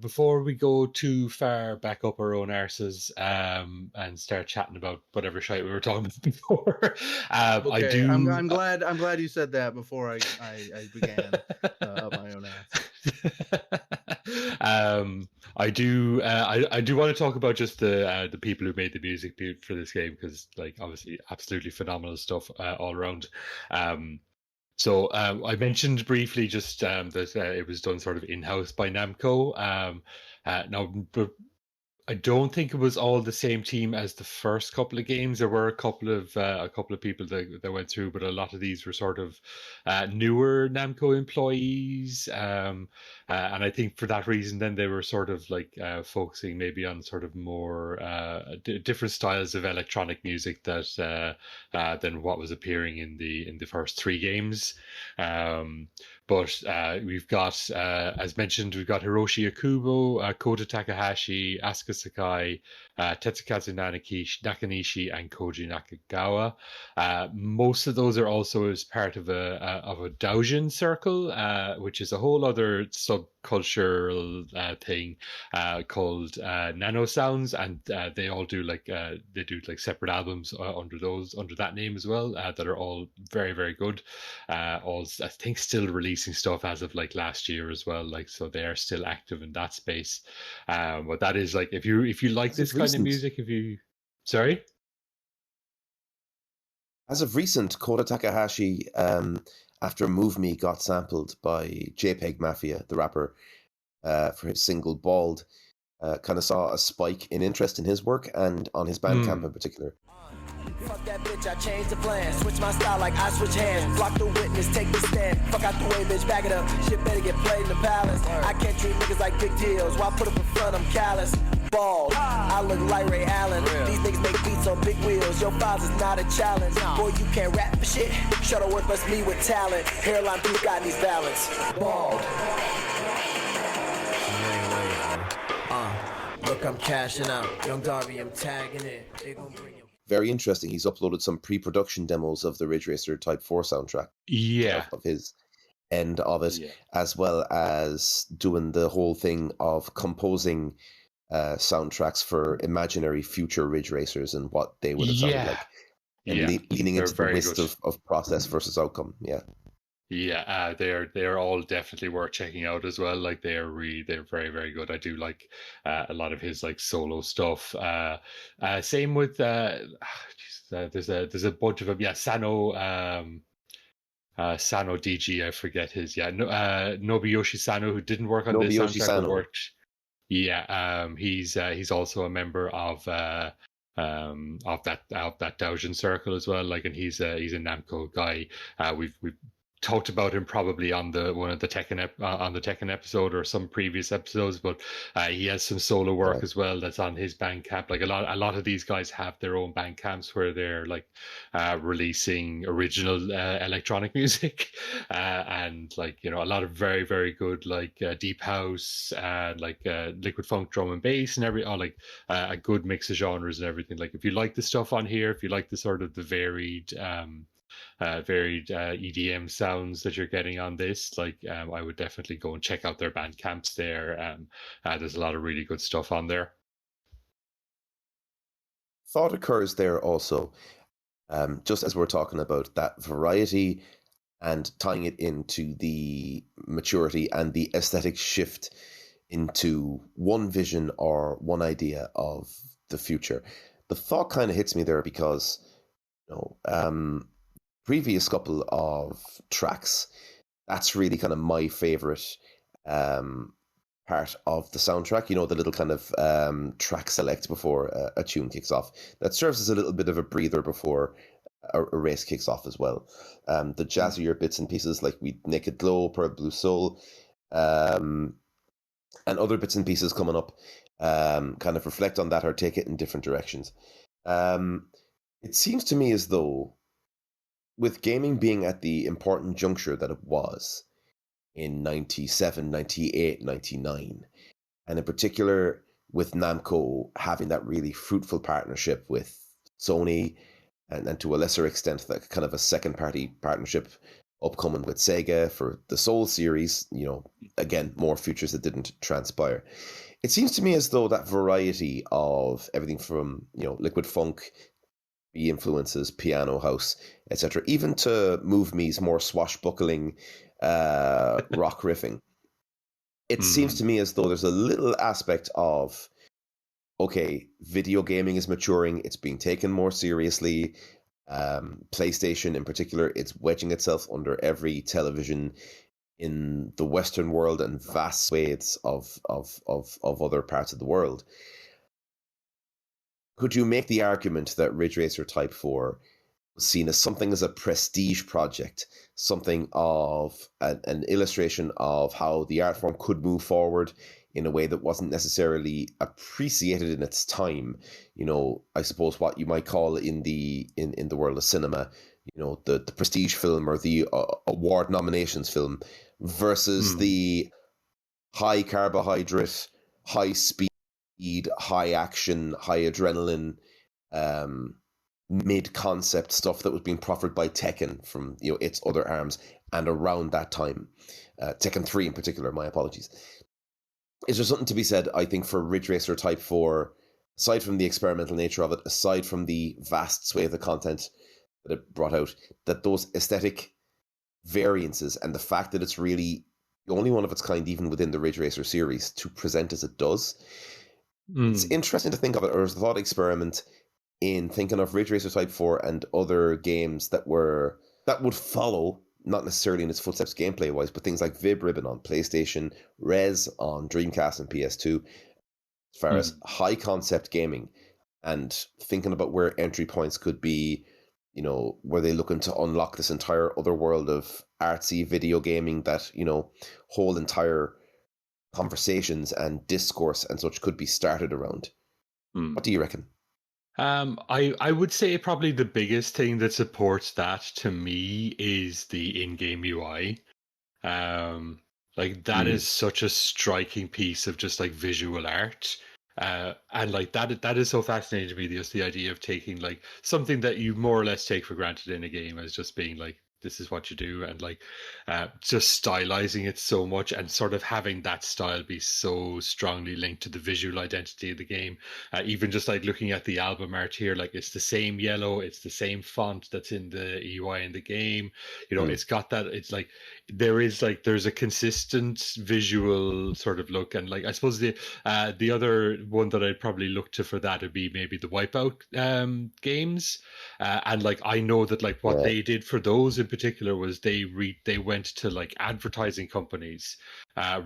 Before we go too far back up our own arses and start chatting about whatever shite we were talking about before, I Okay, do. I'm glad you said that before I began up my own ass. I do. I do want to talk about just the people who made the music for this game, because like obviously absolutely phenomenal stuff all around. So I mentioned briefly just that it was done sort of in-house by Namco. Now, but I don't think it was all the same team as the first couple of games. There were a couple of people that went through, but a lot of these were sort of newer Namco employees, and I think for that reason, then they were sort of like focusing maybe on sort of more different styles of electronic music that than what was appearing in the first three games. But we've got, as mentioned, we've got Hiroshi Okubo, Kohta Takahashi, Asuka Sakai, Tetsukazu Nakanishi, and Koji Nakagawa. Most of those are also as part of a doujin circle, which is a whole other subcultural thing called Nano Sounds, and they all do like separate albums under that name as well, that are all very, very good. All I think still releasing stuff as of like last year as well, like, so they are still active in that space. But that is like, if you like this kind of music, Sorry? As of recent, Kohta Takahashi after Move Me got sampled by JPEG Mafia, the rapper, for his single Bald, kind of saw a spike in interest in his work and on his Bandcamp in particular. Fuck that bitch, I changed the plan. Switch my style like I switch hands. Block the witness, take the stand. Fuck out the way, bitch, back it up. Shit better get played in the palace. I can't treat niggas like big deals. Why put up in front, I'm callous. Bald, I look like Ray Allen. These niggas make beats on big wheels. Your files is not a challenge. Boy, you can't rap for shit. Shuttleworth must me with talent. Hairline through got these balance. Bald. Look, I'm cashing out. Young Darby, I'm tagging it. They gon' bring you. Very interesting. He's uploaded some pre-production demos of the Ridge Racer Type 4 soundtrack. Yeah. Of his end of it, as well as doing the whole thing of composing soundtracks for imaginary future Ridge Racers and what they would have sounded like. And leaning into the risk of process versus outcome. Yeah, they're all definitely worth checking out as well. Like they're very, very good. I do like a lot of his like solo stuff. Same with there's a bunch of them. Yeah, Sano DG, I forget his. Yeah, Nobuyoshi Sano, who didn't work on this soundtrack, but worked. Yeah, he's also a member of that Doujin circle as well. Like, and he's a Namco guy. We've talked about him probably on one of the Tekken episode or some previous episodes, but he has some solo work as well that's on his Bandcamp. Like a lot of these guys have their own Bandcamps where they're like releasing original electronic music, and like, you know, a lot of very, very good like deep house and like liquid funk, drum and bass, and a good mix of genres and everything. Like if you like the stuff on here, if you like the sort of the varied EDM sounds that you're getting on this, like I would definitely go and check out their Bandcamps there. There's a lot of really good stuff on there. Thought occurs there also, just as we're talking about that variety and tying it into the maturity and the aesthetic shift into one vision or one idea of the future. The thought kind of hits me there because, you know, previous couple of tracks, that's really kind of my favorite part of the soundtrack. You know, the little kind of track select before a tune kicks off. That serves as a little bit of a breather before a race kicks off as well. The jazzier bits and pieces like Naked Glow, Pearl Blue Soul, and other bits and pieces coming up kind of reflect on that or take it in different directions. It seems to me as though, with gaming being at the important juncture that it was in 97, 98, 99, and in particular with Namco having that really fruitful partnership with Sony, and to a lesser extent that kind of a second party partnership upcoming with Sega for the Soul series, you know, again, more futures that didn't transpire. It seems to me as though that variety of everything from, you know, liquid funk, influences, piano, house, etc., even to Move Me's more swashbuckling rock riffing, it seems to me as though there's a little aspect of, okay, video gaming is maturing, it's being taken more seriously. PlayStation in particular, it's wedging itself under every television in the Western world and vast swathes of other parts of the world. Could you make the argument that Ridge Racer Type 4 was seen as something as a prestige project, something of an illustration of how the art form could move forward in a way that wasn't necessarily appreciated in its time? You know, I suppose what you might call in the world of cinema, you know, the prestige film or the award nominations film versus the high carbohydrate, high speed, high action, high adrenaline, mid-concept stuff that was being proffered by Tekken from, you know, its other arms and around that time. Tekken 3 in particular, my apologies. Is there something to be said, I think, for Ridge Racer Type 4, aside from the experimental nature of it, aside from the vast swathe of content that it brought out, that those aesthetic variances and the fact that it's really the only one of its kind, even within the Ridge Racer series, to present as it does, it's interesting to think of it as a thought experiment in thinking of Ridge Racer Type 4 and other games that would follow not necessarily in its footsteps gameplay wise, but things like Vib Ribbon on PlayStation, Res on Dreamcast and PS2, as far as high concept gaming, and thinking about where entry points could be. Were they looking to unlock this entire other world of artsy video gaming that, whole entire conversations and discourse and such could be started around? What do you reckon? I would say probably the biggest thing that supports that to me is the in-game UI. Like that is such a striking piece of just like visual art. And like that is so fascinating to me, just the idea of taking like something that you more or less take for granted in a game as just being like, this is what you do, and like just stylizing it so much and sort of having that style be so strongly linked to the visual identity of the game. Even just like looking at the album art here, like it's the same yellow, it's the same font that's in the UI in the game. It's got that, it's like there's a consistent visual sort of look. And like I suppose the other one that I'd probably look to for that would be maybe the Wipeout games. And like I know that like what they did for those in particular was they went to like advertising companies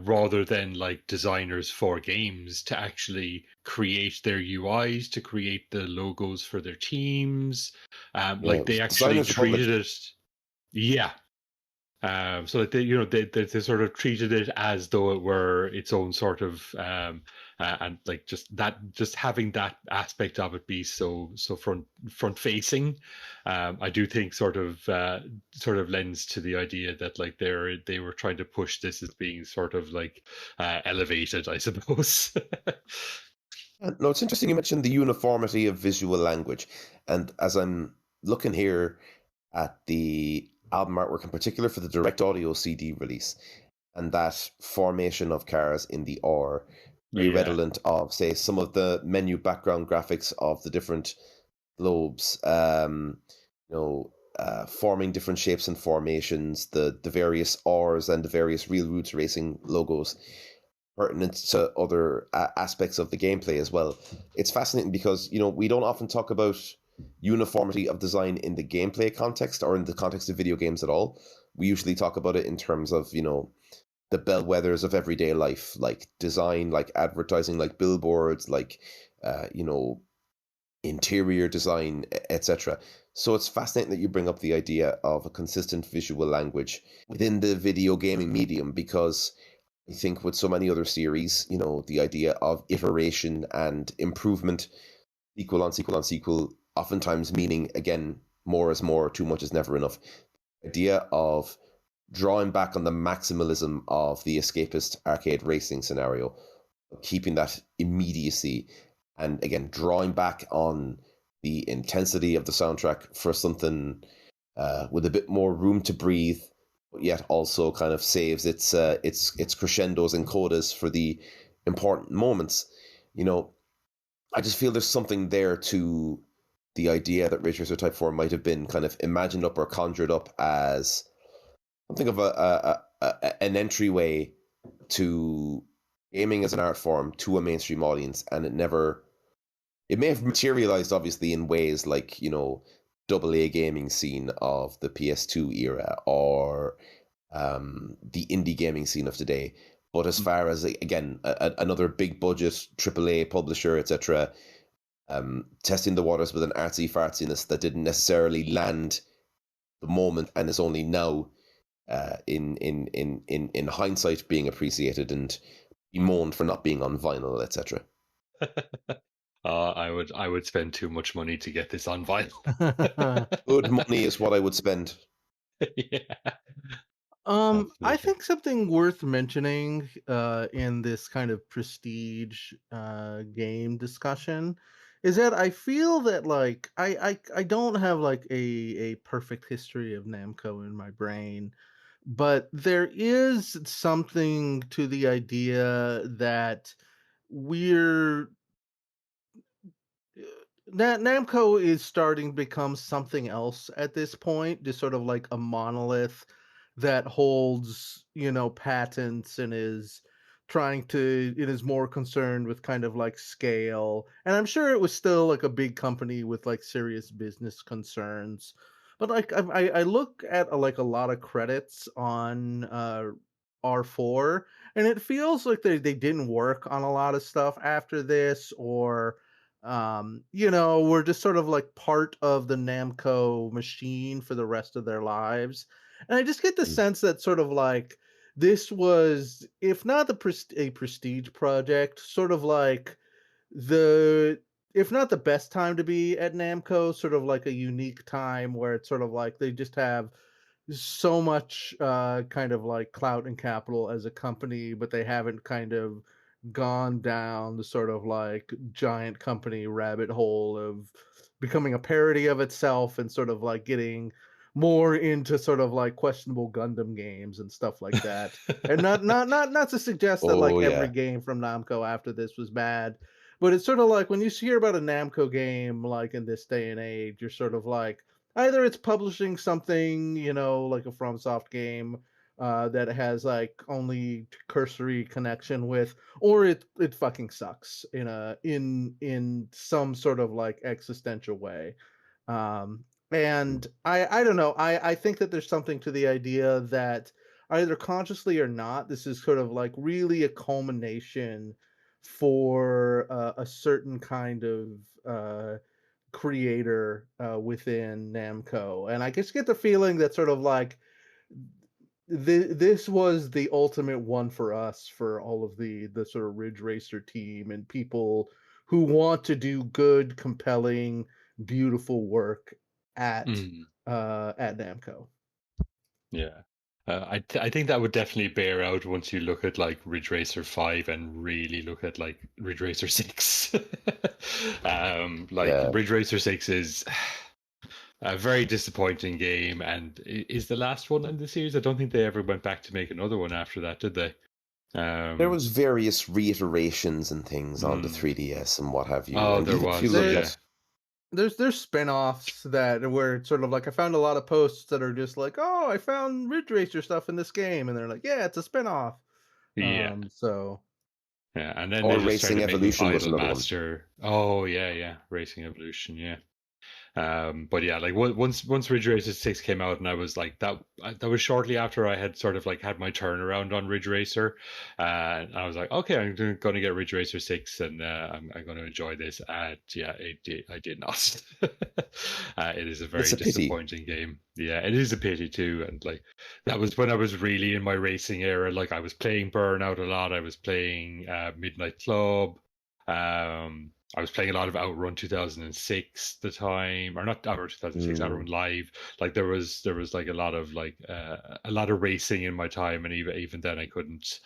rather than like designers for games to actually create their UIs, to create the logos for their teams. Like they actually treated it. Yeah. So that they sort of treated it as though it were its own sort of and like just having that aspect of it be so front facing. I do think sort of lends to the idea that like they were trying to push this as being sort of like elevated, I suppose. No, it's interesting you mentioned the uniformity of visual language, and as I'm looking here at the album artwork in particular for the direct audio CD release, and that formation of cars in the R, very redolent of, say, some of the menu background graphics of the different globes, forming different shapes and formations, the various R's and the various Real Roots Racing logos, pertinent to other aspects of the gameplay as well. It's fascinating because, we don't often talk about uniformity of design in the gameplay context or in the context of video games at all. We usually talk about it in terms of, the bellwethers of everyday life, like design, like advertising, like billboards, like, interior design, etc. So it's fascinating that you bring up the idea of a consistent visual language within the video gaming medium, because I think with so many other series, the idea of iteration and improvement, sequel on sequel on sequel, oftentimes meaning, again, more is more, too much is never enough. The idea of drawing back on the maximalism of the escapist arcade racing scenario, keeping that immediacy, and again, drawing back on the intensity of the soundtrack for something with a bit more room to breathe, but yet also kind of saves its crescendos and codas for the important moments. I just feel there's something there to the idea that Ridge Racer Type 4 might have been kind of imagined up or conjured up as something of an entryway to gaming as an art form to a mainstream audience, and it may have materialized obviously in ways like, AA gaming scene of the PS2 era or the indie gaming scene of today. But as far as, again, another big budget AAA publisher, etc., testing the waters with an artsy fartsiness that didn't necessarily land the moment and is only now in hindsight being appreciated and bemoaned for not being on vinyl, etc. I would spend too much money to get this on vinyl. Good money is what I would spend. Yeah. I Absolutely. think something worth mentioning in this kind of prestige game discussion is that I feel that like I don't have like a perfect history of Namco in my brain, but there is something to the idea that we're Namco is starting to become something else at this point, just sort of like a monolith that holds, patents and is it is more concerned with kind of like scale. And I'm sure it was still like a big company with like serious business concerns. But like I look at like a lot of credits on R4, and it feels like they didn't work on a lot of stuff after this, or we're just sort of like part of the Namco machine for the rest of their lives. And I just get the Mm. sense that sort of like this was, if not a prestige project, sort of like the if not the best time to be at Namco, sort of like a unique time where it's sort of like they just have so much kind of like clout and capital as a company, but they haven't kind of gone down the sort of like giant company rabbit hole of becoming a parody of itself and sort of like getting more into sort of like questionable Gundam games and stuff like that. And not to suggest that like Oh every yeah. game from Namco after this was bad, but it's sort of like when you hear about a Namco game like in this day and age, you're sort of like either it's publishing something, like a FromSoft game that has like only cursory connection with, or it fucking sucks in some sort of like existential way. And I don't know. I think that there's something to the idea that either consciously or not, this is sort of like really a culmination for a certain kind of creator within Namco. And I just get the feeling that sort of like this was the ultimate one for us, for all of the sort of Ridge Racer team and people who want to do good, compelling, beautiful work at Mm, at Namco. yeah. I think that would definitely bear out once you look at like Ridge Racer 5 and really look at like Ridge Racer 6. Like Yeah. Ridge Racer 6 is a very disappointing game and is the last one in the series. I don't think they ever went back to make another one after that, did they? There was various reiterations and things on the Mm. 3DS and what have you. Oh, and there even if you was, look yeah. at There's spin-offs that where it's sort of like I found a lot of posts that are just like, oh, I found Ridge Racer stuff in this game, and they're like, yeah, it's a spin-off. yeah. So Yeah, and then Or they just Racing started making Evolution was Idol another one. Master. Oh yeah, Racing Evolution, yeah. But yeah, like once Ridge Racer 6 came out, and I was like that was shortly after I had sort of like had my turnaround on Ridge Racer, and I was like, okay, I'm going to get Ridge Racer 6, and I'm going to enjoy this. And yeah, I did not. It is a very It's a pity. disappointing game. Yeah, it is a pity too, and like that was when I was really in my racing era. Like I was playing Burnout a lot. I was playing Midnight Club. I was playing a lot of Outrun 2006 at the time, or not Outrun 2006, Outrun Live. Like there was like a lot of racing in my time, and even then I couldn't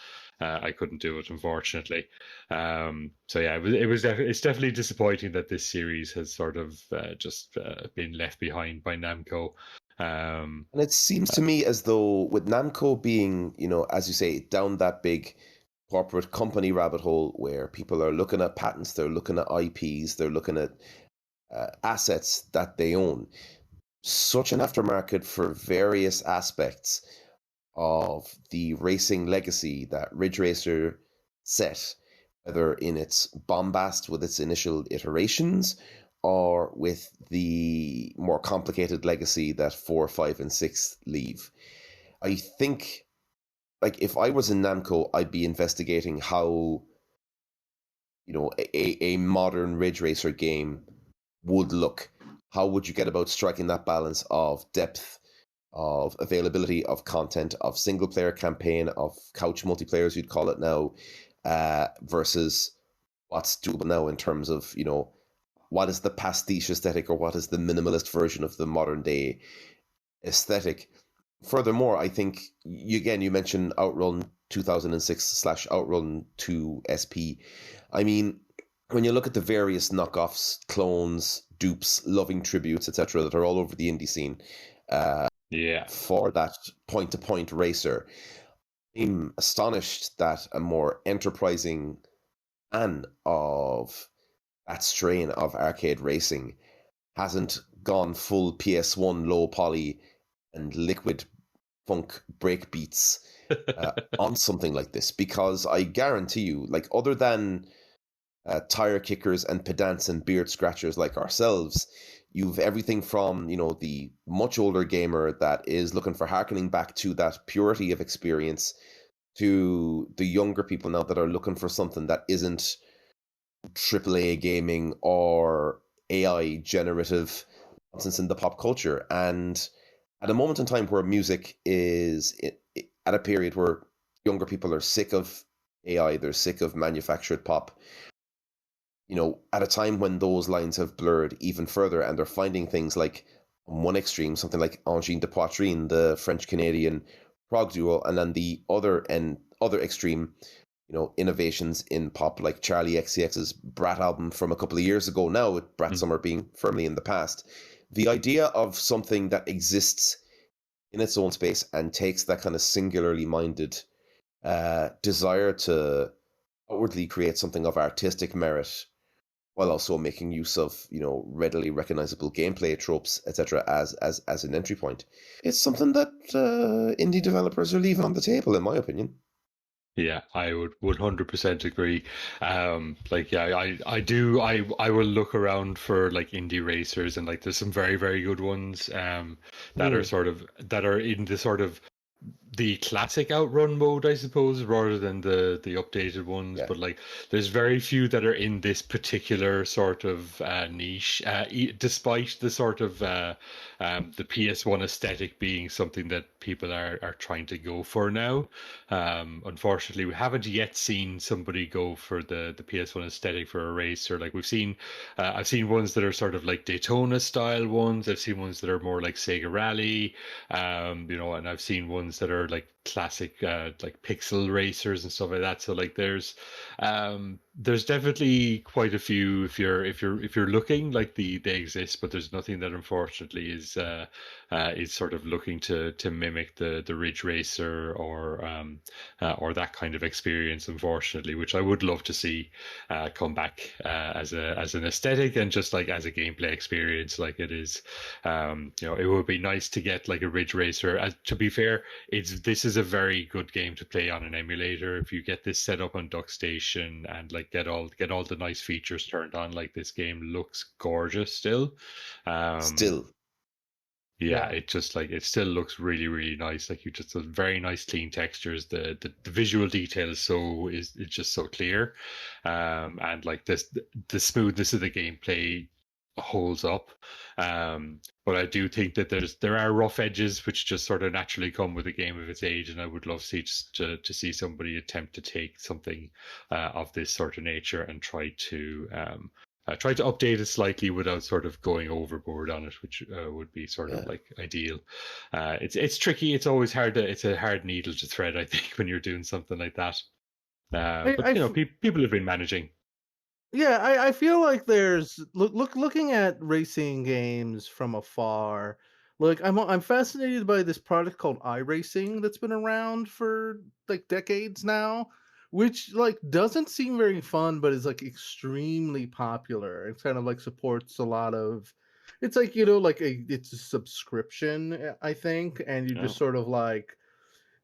do it, unfortunately. So yeah, it's definitely disappointing that this series has sort of just been left behind by Namco. And it seems to me as though with Namco being, as you say, down that big corporate company rabbit hole where people are looking at patents, they're looking at IPs, they're looking at assets that they own. Such an aftermarket for various aspects of the racing legacy that Ridge Racer set, whether in its bombast with its initial iterations or with the more complicated legacy that 4, 5, and 6 leave. I think, like, if I was in Namco, I'd be investigating how, a modern Ridge Racer game would look. How would you get about striking that balance of depth, of availability of content, of single-player campaign, of couch multiplayer, as you'd call it now, versus what's doable now in terms of, what is the pastiche aesthetic or what is the minimalist version of the modern day aesthetic. Furthermore, I think, you mentioned Outrun 2006 / Outrun 2 SP. I mean, when you look at the various knockoffs, clones, dupes, loving tributes, etc., that are all over the indie scene for that point-to-point racer, I'm astonished that a more enterprising fan of that strain of arcade racing hasn't gone full PS1 low poly and liquid funk breakbeats on something like this, because I guarantee you, like, other than tire kickers and pedants and beard scratchers like ourselves, You've everything from, the much older gamer that is looking for harkening back to that purity of experience, to the younger people now that are looking for something that isn't AAA gaming or AI generative nonsense in the pop culture. And at a moment in time where music is at a period where younger people are sick of AI, they're sick of manufactured pop, at a time when those lines have blurred even further, and they're finding things like, on one extreme, something like Engine de Poitrine, the French-Canadian prog duo, and then the other extreme, innovations in pop like Charlie XCX's Brat album from a couple of years ago now, with Brat Summer being firmly in the past. The idea of something that exists in its own space and takes that kind of singularly minded desire to outwardly create something of artistic merit, while also making use of, readily recognizable gameplay tropes, etc., as an entry point. It's something that indie developers are leaving on the table, in my opinion. Yeah, I would 100% agree. I will look around for like indie racers, and like there's some very, very good ones that are in the sort of the classic outrun mode, I suppose, rather than the updated ones. Yeah. But like, there's very few that are in this particular sort of niche, despite the sort of the PS1 aesthetic being something that people are trying to go for now. Unfortunately, we haven't yet seen somebody go for the PS1 aesthetic for a race. Or like, I've seen ones that are sort of like Daytona style ones. I've seen ones that are more like Sega Rally, and I've seen ones that are like classic like pixel racers and stuff like that. So like there's definitely quite a few if you're looking, like they exist, but there's nothing that unfortunately is sort of looking to mimic the Ridge Racer or that kind of experience, unfortunately, which I would love to see come back as an aesthetic and just like as a gameplay experience. Like it is, it would be nice to get like a Ridge Racer. To be fair, this is a very good game to play on an emulator. If you get this set up on DuckStation and like get all the nice features turned on, like this game looks gorgeous still. Yeah, it just like it still looks really, really nice. Like you just have very nice clean textures. The visual detail is just so clear, and like the smoothness of the gameplay holds up. But I do think that there are rough edges which just sort of naturally come with a game of its age, and I would love to see somebody attempt to take something of this sort of nature and try to update it slightly without sort of going overboard on it, which would be sort of like ideal. It's tricky. It's always hard. It's a hard needle to thread, I think, when you're doing something like that. But people have been managing. Yeah, I feel like there's looking at racing games from afar. Like I'm fascinated by this product called iRacing that's been around for like decades now, which like doesn't seem very fun, but is like extremely popular. It's kind of like supports a lot of. It's like it's a subscription, I think, and you just sort of like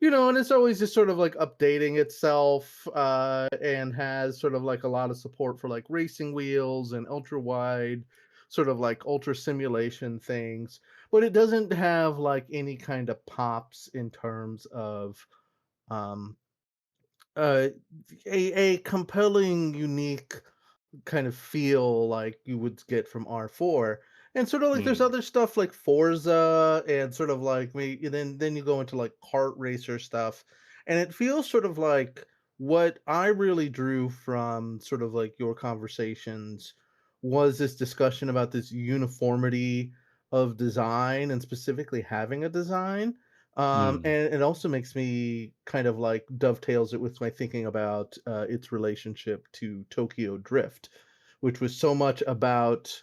and it's always just sort of like updating itself and has sort of like a lot of support for like racing wheels and ultra wide sort of like ultra simulation things, but it doesn't have like any kind of pops in terms of um a compelling, unique kind of feel like you would get from R4. And sort of like there's other stuff like Forza and sort of like then you go into like kart racer stuff. And it feels sort of like what I really drew from sort of like your conversations was this discussion about this uniformity of design and specifically having a design. And it also makes me kind of like dovetails it with my thinking about its relationship to Tokyo Drift, which was so much about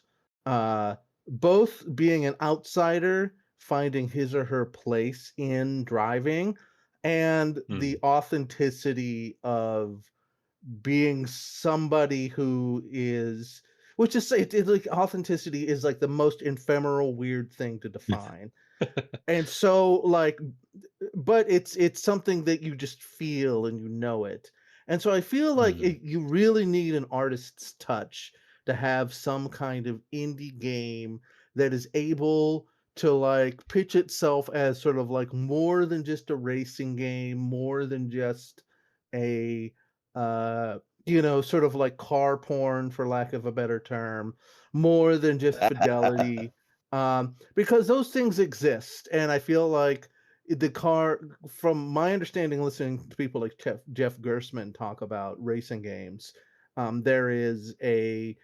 both being an outsider, finding his or her place in driving, and the authenticity of being somebody who is, which is like authenticity is like the most ephemeral, weird thing to define. And so like, but it's something that you just feel and you know it. And so I feel like you really need an artist's touch to have some kind of indie game that is able to like pitch itself as sort of like more than just a racing game, more than just a sort of like car porn for lack of a better term, more than just fidelity. Because those things exist, and I feel like the car, from my understanding, listening to people like Jeff Gersman talk about racing games, there is a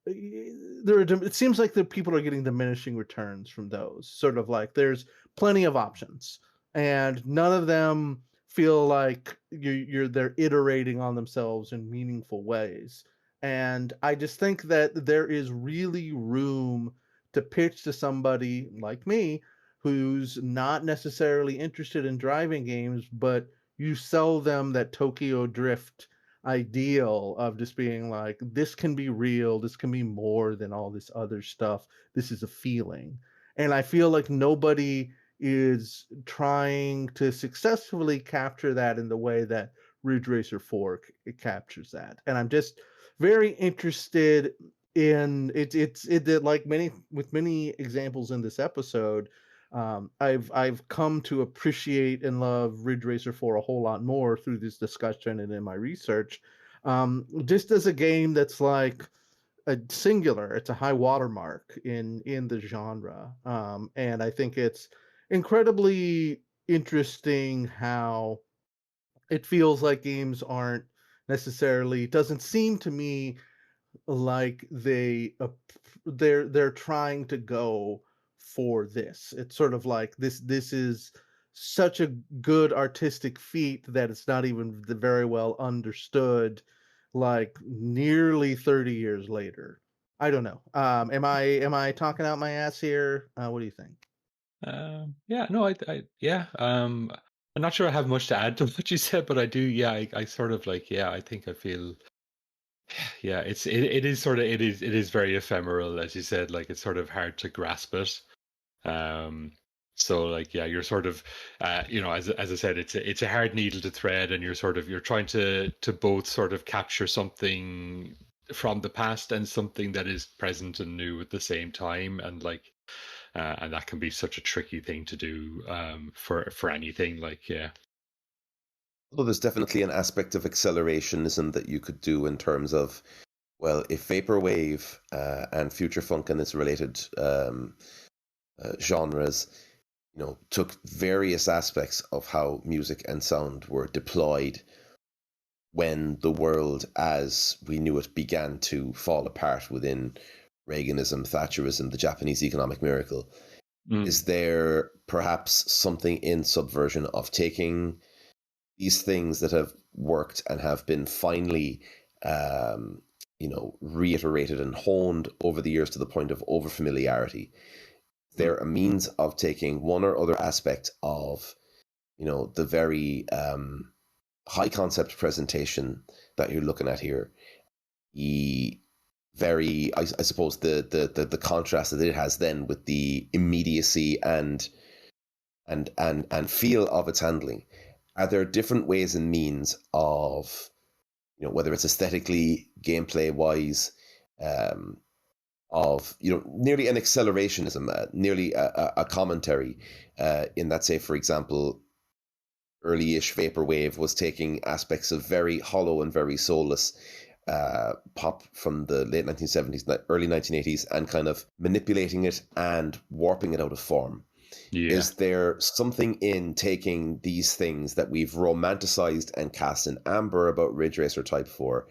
it seems like the people are getting diminishing returns from those. Sort of like there's plenty of options, and none of them feel like they're iterating on themselves in meaningful ways. And I just think that there is really room to pitch to somebody like me who's not necessarily interested in driving games, but you sell them that Tokyo Drift ideal of just being like, this can be real, this can be more than all this other stuff, this is a feeling. And I feel like nobody is trying to successfully capture that in the way that Ridge Racer 4 it captures that. And I'm just very interested in it like many examples in this episode. I've come to appreciate and love Ridge Racer 4 a whole lot more through this discussion and in my research. Just as a game that's like a singular, it's a high watermark in the genre, and I think it's incredibly interesting how it feels like games aren't necessarily. It doesn't seem to me like they're trying to go for this. It's sort of like this is such a good artistic feat that it's not even very well understood like nearly 30 years later. I don't know. Am I talking out my ass here? What do you think? Yeah, no, yeah. I'm not sure I have much to add to what you said, but I do. Yeah, I sort of like. Yeah, I think I feel. Yeah, it is sort of it is very ephemeral, as you said. Like it's sort of hard to grasp it. So like yeah, you're sort of as I said, it's a hard needle to thread, and you're trying to both sort of capture something from the past and something that is present and new at the same time, and like and that can be such a tricky thing to do for anything. Like yeah. Although there's definitely an aspect of accelerationism that you could do in terms of, well, if vaporwave and future funk and its related genres, took various aspects of how music and sound were deployed when the world as we knew it began to fall apart within Reaganism, Thatcherism, the Japanese economic miracle. Is there perhaps something in Subversion of taking these things that have worked and have been finely, reiterated and honed over the years to the point of overfamiliarity? They're a means of taking one or other aspect of, the very high concept presentation that you're looking at here. Very, I suppose the contrast that it has then with the immediacy and feel of its handling. Are there different ways and means of, whether it's aesthetically, gameplay wise, of nearly an accelerationism, nearly a commentary, in that, say for example, early-ish vaporwave was taking aspects of very hollow and very soulless pop from the late 1970s, early 1980s, and kind of manipulating it and warping it out of form. Yeah. Is there something in taking these things that we've romanticized and cast in amber about Ridge Racer Type 4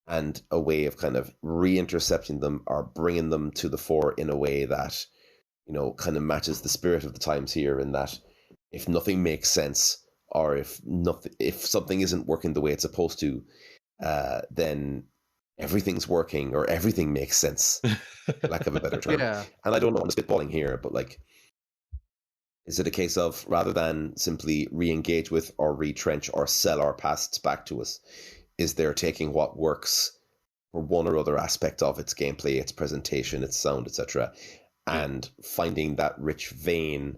and a way of kind of reintercepting them or bringing them to the fore in a way that, kind of matches the spirit of the times here, in that if nothing makes sense or if something isn't working the way it's supposed to, then everything's working or everything makes sense, lack of a better term. Yeah. And I don't know, I'm spitballing here, but like, is it a case of, rather than simply re-engage with or retrench or sell our pasts back to us, is there taking what works for one or other aspect of its gameplay, its presentation, its sound, etc., and finding that rich vein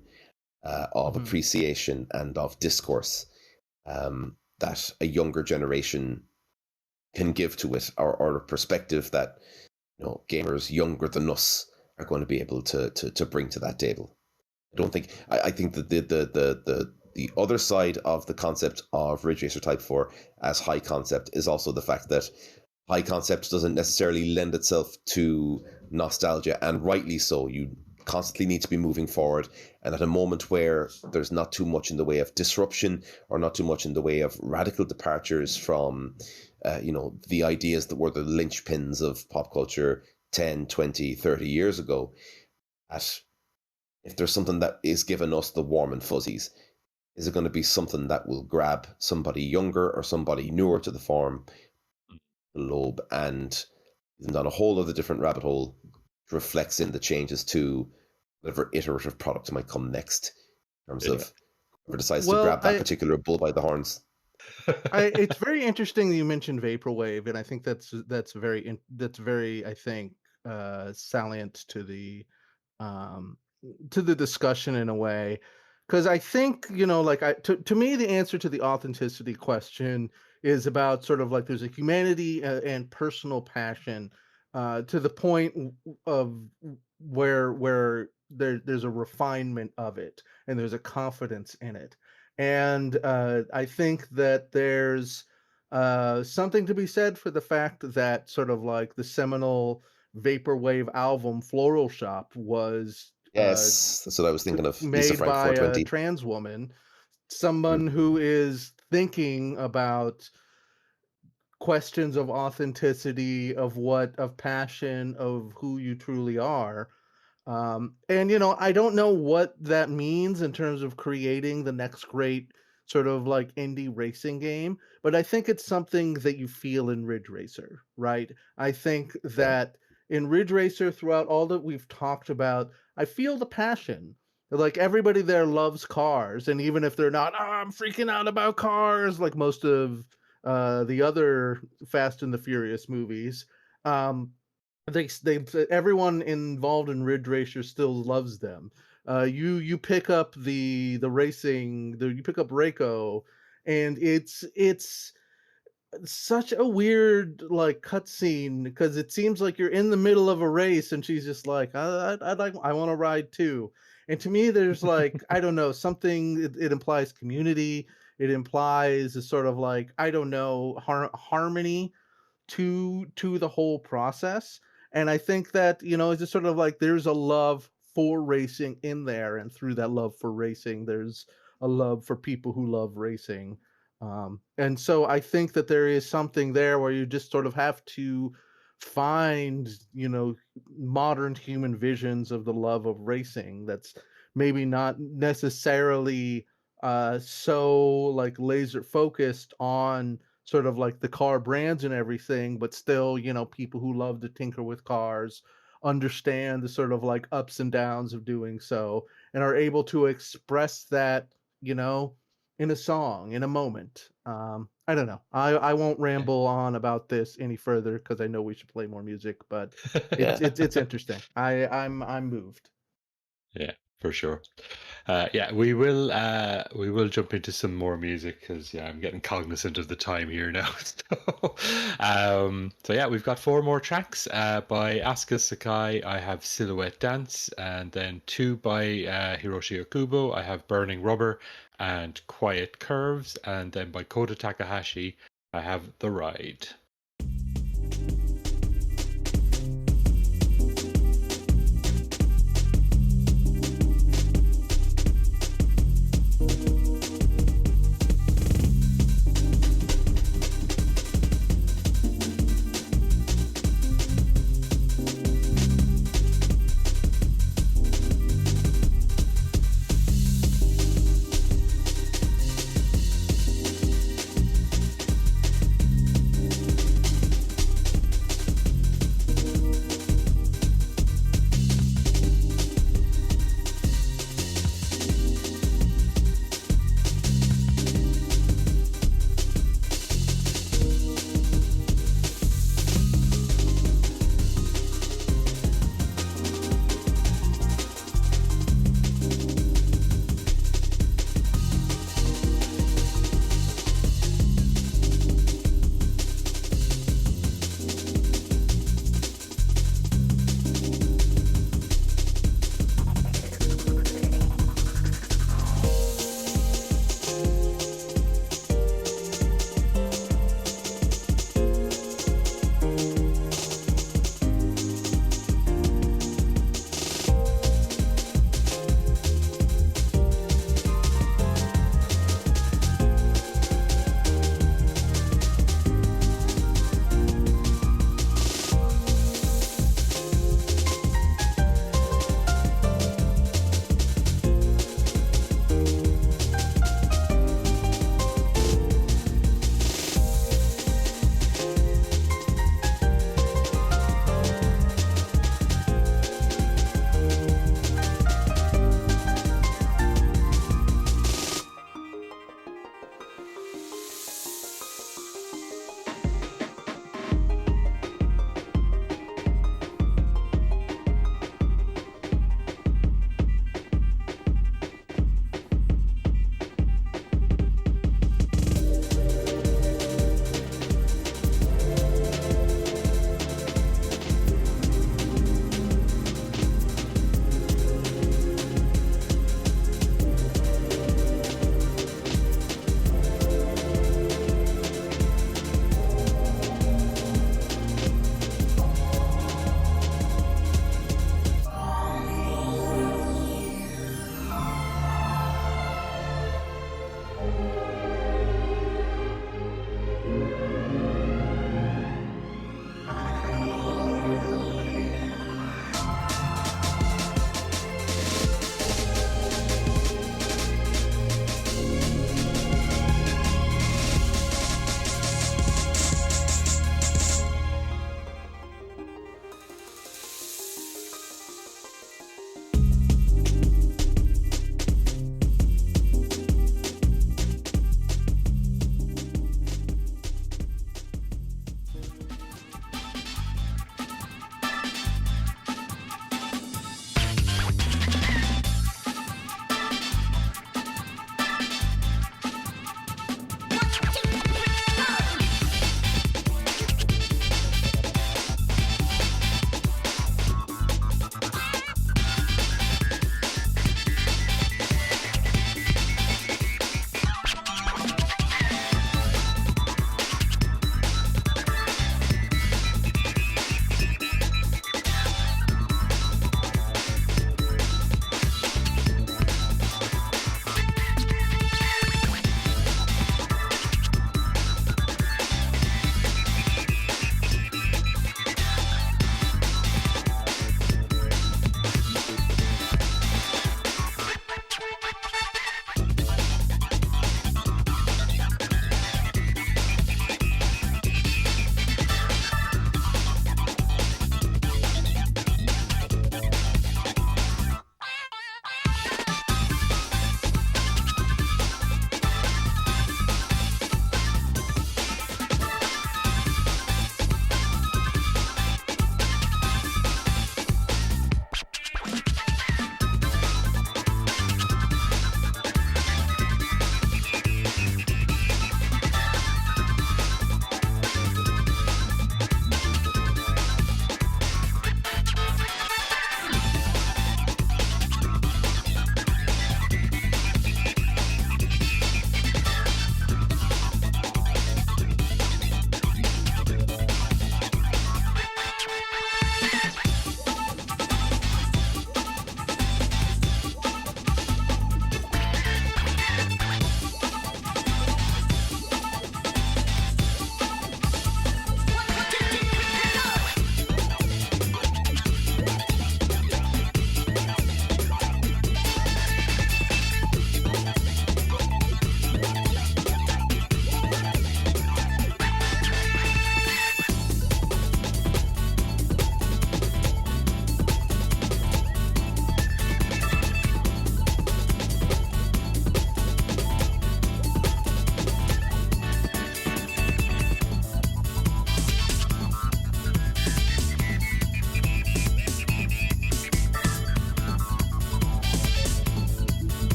of appreciation and of discourse that a younger generation can give to it, or a perspective that gamers younger than us are going to be able to bring to that table. I think that the other side of the concept of Ridge Racer Type 4 as high concept is also the fact that high concept doesn't necessarily lend itself to nostalgia, and rightly so. You constantly need to be moving forward, and at a moment where there's not too much in the way of disruption or not too much in the way of radical departures from the ideas that were the linchpins of pop culture 10, 20, 30 years ago, if there's something that is giving us the warm and fuzzies, is it going to be something that will grab somebody younger or somebody newer to the form lobe and down a whole other different rabbit hole, reflects in the changes to whatever iterative product might come next in terms of whoever decides to grab that particular bull by the horns. It's very interesting that you mentioned vaporwave, and I think that's very I think salient to the discussion in a way, because I think to me the answer to the authenticity question is about sort of like there's a humanity and personal passion to the point of where there's a refinement of it and there's a confidence in it. And I think that there's something to be said for the fact that sort of like the seminal vaporwave album Floral Shop was that's what I was thinking of. Made by a trans woman, someone who is thinking about questions of authenticity, of passion, of who you truly are. And I don't know what that means in terms of creating the next great sort of like indie racing game, but I think it's something that you feel in Ridge Racer, right? I think that in Ridge Racer, throughout all that we've talked about, I feel the passion. Like everybody there loves cars, and even if they're not, I'm freaking out about cars, like most of the other Fast and the Furious movies, everyone involved in Ridge Racer still loves them. You pick up the racing, you pick up Reiko, and it's such a weird like cutscene because it seems like you're in the middle of a race and she's just like, I want to ride too. And to me, there's like, I don't know, something, it implies community. It implies a sort of like, I don't know, harmony to the whole process. And I think that, it's just sort of like there's a love for racing in there. And through that love for racing, there's a love for people who love racing. And so I think that there is something there where you just sort of have to find, modern human visions of the love of racing that's maybe not necessarily so like laser focused on sort of like the car brands and everything, but still, people who love to tinker with cars understand the sort of like ups and downs of doing so and are able to express that, in a song, in a moment. I don't know. I won't ramble on about this any further because I know we should play more music, but it's interesting. I'm moved. Yeah, for sure. We will jump into some more music because I'm getting cognizant of the time here now. So we've got 4 more tracks by Asuka, Sakai. I have Silhouette Dance, and then 2 by Hiroshi Okubo. I have Burning Rubber and Quiet Curves, and then by Kohta Takahashi, I have The Ride.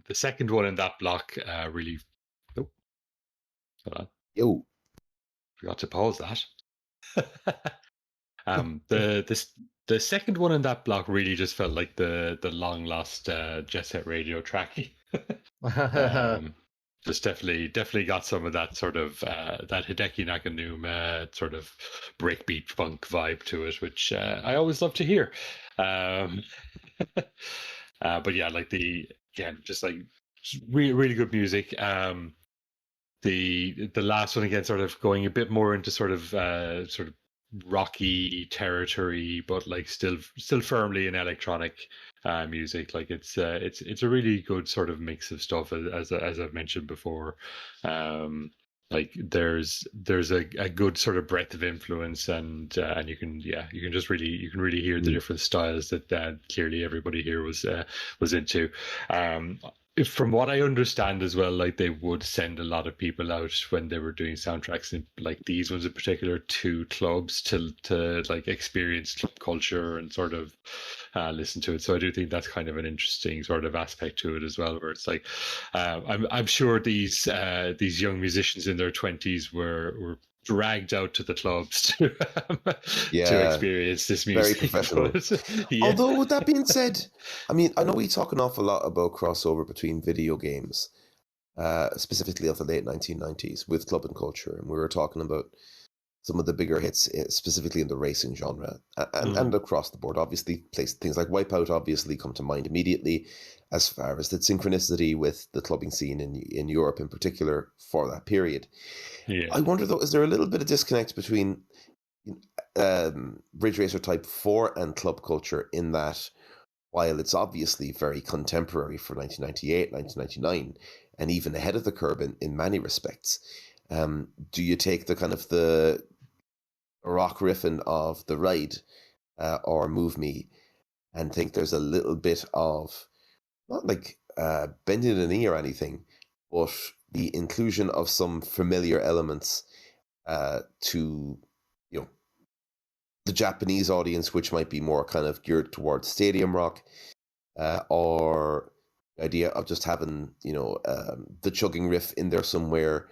the second one in that block really. Oh, hold on, Yo, forgot to pause that. The second one in that block really just felt like the long lost Jet Set Radio track. Just definitely got some of that sort of that Hideki Nakanuma sort of breakbeat funk vibe to it, which I always love to hear. But yeah, like just like really really good music. The last one again, sort of going a bit more into sort of rocky territory, but like still firmly in electronic music. Like it's a really good sort of mix of stuff, as I've mentioned before. Like there's a good sort of breadth of influence, and you can really hear the different styles that clearly everybody here was into. From what I understand as well, like they would send a lot of people out when they were doing soundtracks, and like these ones in particular, to clubs to like experience club culture and sort of listen to it. So I do think that's kind of an interesting sort of aspect to it as well, where it's like I'm sure these young musicians in their 20s were dragged out to the clubs to experience this music. very professional. Yeah. Although, with that being said, I mean, I know we talk an awful lot about crossover between video games, specifically of the late 1990s, with club and culture, and we were talking about some of the bigger hits, specifically in the racing genre, and across the board. Obviously, things like Wipeout obviously come to mind immediately, as far as the synchronicity with the clubbing scene in Europe in particular for that period. Yeah. I wonder, though, is there a little bit of disconnect between Ridge Racer Type 4 and club culture, in that while it's obviously very contemporary for 1998, 1999, and even ahead of the curve in many respects, do you take the kind of the rock riffing of The Ride or Move Me and think there's a little bit of, not like bending the knee or anything, but the inclusion of some familiar elements to, the Japanese audience, which might be more kind of geared towards stadium rock, or the idea of just having, the chugging riff in there somewhere,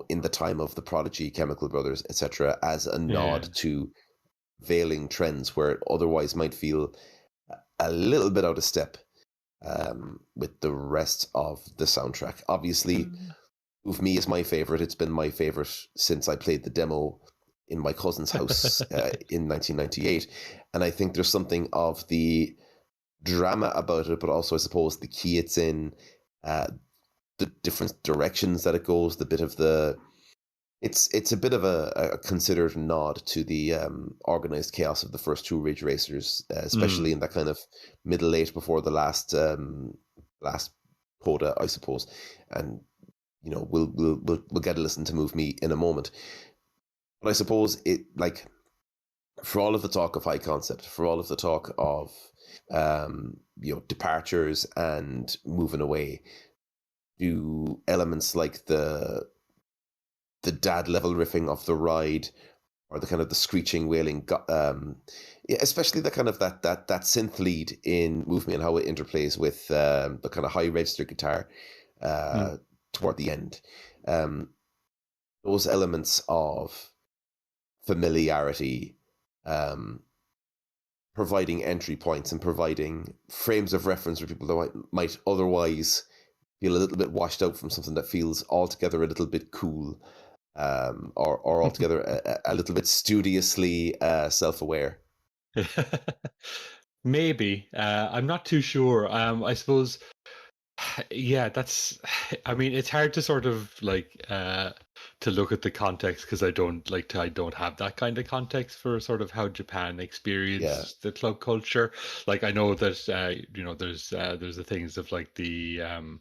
in the time of the Prodigy, Chemical Brothers, etc., as a nod to veiling trends where it otherwise might feel a little bit out of step with the rest of the soundtrack. Obviously, Move Me is my favorite. It's been my favorite since I played the demo in my cousin's house in 1998. And I think there's something of the drama about it, but also, I suppose, the key it's in, the different directions that it goes, the bit of the... It's a bit of a considered nod to the organized chaos of the first two Ridge Racers, especially in that kind of middle late before the last coda, I suppose. And we'll get a listen to Move Me in a moment. But I suppose it, like, for all of the talk of high concept, for all of the talk of departures and moving away, do elements like the dad level riffing of The Ride, or the kind of the screeching, wailing, especially the kind of that synth lead in Move Me and how it interplays with the kind of high register guitar toward the end. Those elements of familiarity, providing entry points and providing frames of reference for people that might otherwise feel a little bit washed out from something that feels altogether a little bit cool, or altogether a little bit studiously self-aware. Maybe. I'm not too sure. I suppose, yeah, I mean, it's hard to sort of like to look at the context, because I don't have that kind of context for sort of how Japan experienced the club culture. Like, I know that there's the things of like the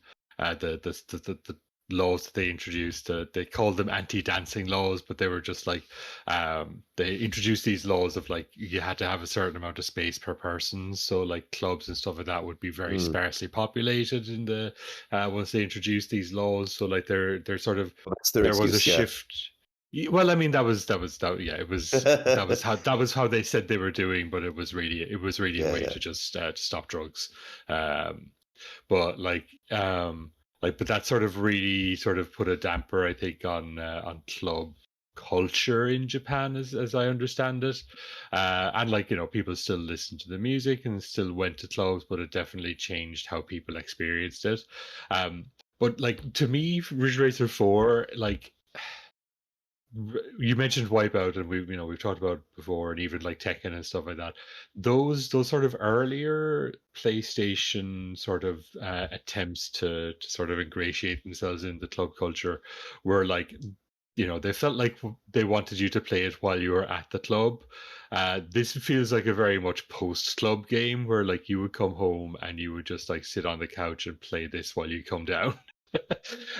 laws that they introduced. They called them anti-dancing laws, but they were just like they introduced these laws of like you had to have a certain amount of space per person. So like clubs and stuff like that would be very sparsely populated in the once they introduced these laws. So like they're sort of there was a shift. Well, I mean that was it was that was how they said they were doing, but it was really a way to just stop drugs. but but that sort of really sort of put a damper, I think, on club culture in Japan, as I understand it. And people still listened to the music and still went to clubs, but it definitely changed how people experienced it. But to me, Ridge Racer 4, you mentioned Wipeout, and we've talked about it before, and even like Tekken and stuff like that. Those sort of earlier PlayStation sort of attempts to sort of ingratiate themselves in the club culture were they felt like they wanted you to play it while you were at the club. This feels like a very much post-club game where you would come home and you would just sit on the couch and play this while you come down.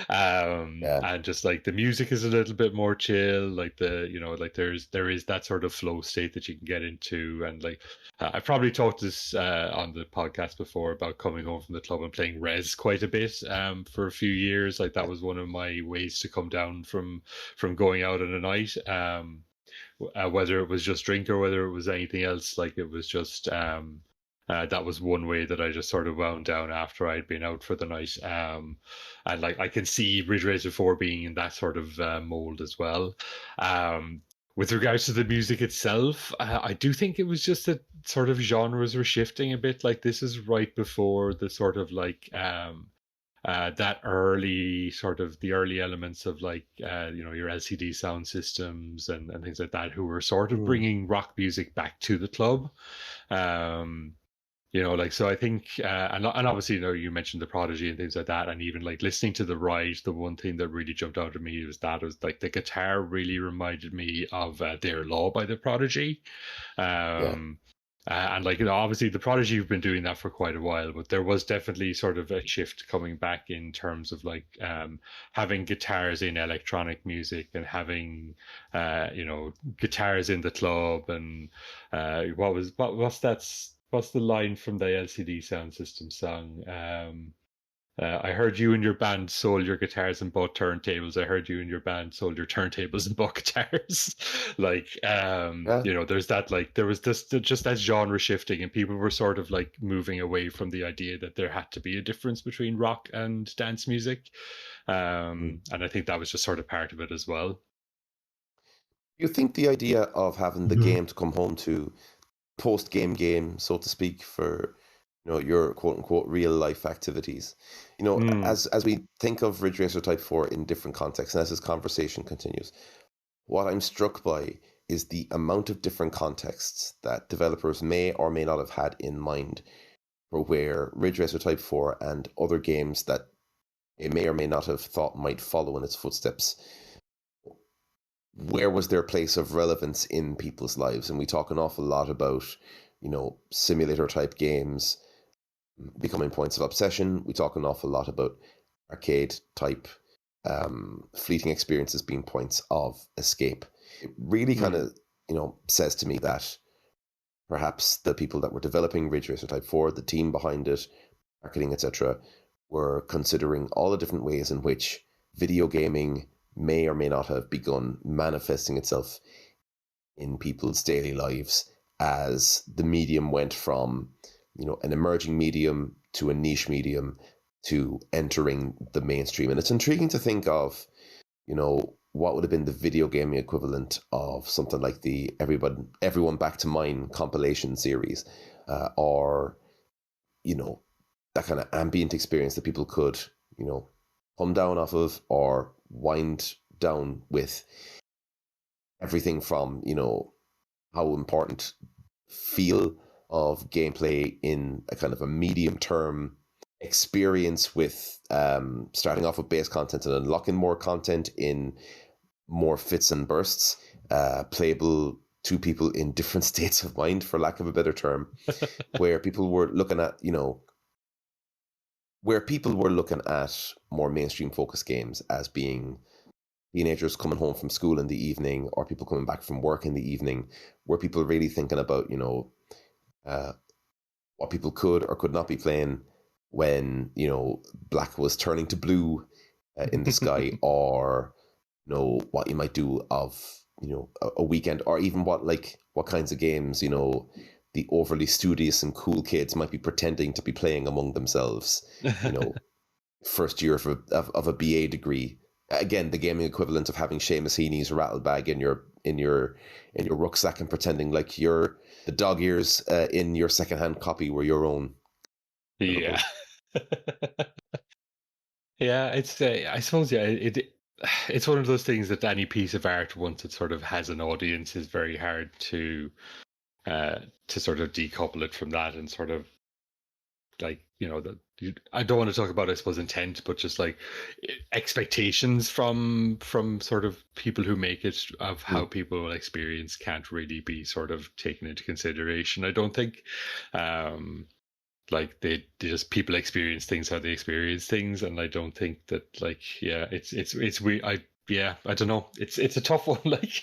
Yeah. And just the music is a little bit more chill, there is that sort of flow state that you can get into. And I probably talked this on the podcast before about coming home from the club and playing Res quite a bit for a few years. That was one of my ways to come down from going out on a night, whether it was just drink or whether it was anything else. It was just that was one way that I just sort of wound down after I'd been out for the night. And I can see Ridge Racer 4 being in that sort of mold as well. With regards to the music itself, I do think it was just that sort of genres were shifting a bit. This is right before the sort of that early sort of the early elements of your LCD sound systems and things like that, who were sort of bringing rock music back to the club. So I think, and obviously, you mentioned the Prodigy and things like that, and even listening to the Ride, the one thing that really jumped out at me was the guitar really reminded me of Their Law by the Prodigy. And obviously the Prodigy have been doing that for quite a while, but there was definitely sort of a shift coming back in terms of having guitars in electronic music and having guitars in the club. And what's the line from the LCD Sound System song? I heard you and your band sold your guitars and bought turntables. I heard you and your band sold your turntables and bought guitars. There's that, there was this just that genre shifting, and people were sort of moving away from the idea that there had to be a difference between rock and dance music. And I think that was just sort of part of it as well. You think the idea of having the game to come home to, post-game, so to speak, for your quote-unquote real-life activities, as we think of Ridge Racer Type 4 in different contexts, and as this conversation continues, what I'm struck by is the amount of different contexts that developers may or may not have had in mind for where Ridge Racer Type 4 and other games that they may or may not have thought might follow in its footsteps, where was their place of relevance in people's lives? And we talk an awful lot about, simulator type games becoming points of obsession. We talk an awful lot about arcade type fleeting experiences being points of escape. It really kind of, says to me that perhaps the people that were developing Ridge Racer Type 4, the team behind it, marketing, etc., were considering all the different ways in which video gaming may or may not have begun manifesting itself in people's daily lives as the medium went from, an emerging medium to a niche medium to entering the mainstream. And it's intriguing to think of, what would have been the video gaming equivalent of something like the Everyone Back to Mine compilation series, or, that kind of ambient experience that people could, come down off of or wind down with. Everything from, how important feel of gameplay in a kind of a medium term experience with starting off with base content and unlocking more content in more fits and bursts, playable to people in different states of mind, for lack of a better term, where people were looking at, more mainstream focused games as being teenagers coming home from school in the evening, or people coming back from work in the evening, where people really thinking about, what people could or could not be playing when, black was turning to blue in the sky, or, what you might do of, a weekend, or even what kinds of games, the overly studious and cool kids might be pretending to be playing among themselves. You know, first year of a BA degree. Again, the gaming equivalent of having Seamus Heaney's rattle bag in your rucksack and pretending like the dog ears in your secondhand copy were your own. Yeah. Yeah, it's I suppose it's one of those things that any piece of art, once it sort of has an audience, is very hard to sort of decouple it from that and sort of like, you know, I don't want to talk about, I suppose, intent, but just like expectations from sort of people who make it of how people will experience can't really be sort of taken into consideration. I don't think like they just people experience things how they experience things, and I don't think that like it's we I don't know, it's a tough one, like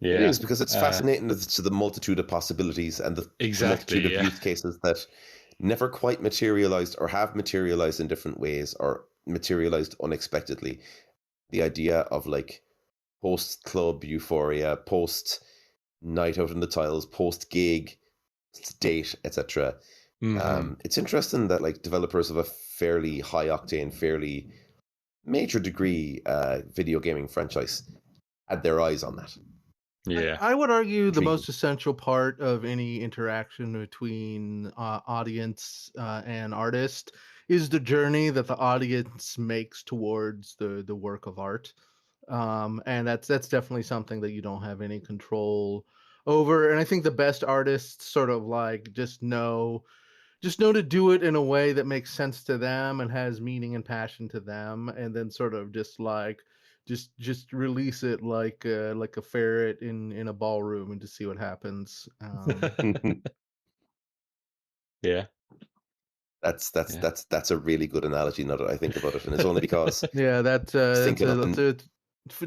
It is, because it's fascinating as to the multitude of possibilities and the multitude of use cases that never quite materialized or have materialized in different ways or materialized unexpectedly. The idea of like post club euphoria, post night out in the tiles, post gig date, etc. It's interesting that like developers of a fairly high octane, fairly major degree video gaming franchise had their eyes on that. Yeah, I would argue the most essential part of any interaction between audience and artist is the journey that the audience makes towards the work of art, and that's definitely something that you don't have any control over. And I think the best artists sort of like just know to do it in a way that makes sense to them and has meaning and passion to them, and then sort of just like just release it like a ferret in a ballroom and to see what happens. yeah. That's a really good analogy now that I think about it, and it's only because Yeah, that's thinking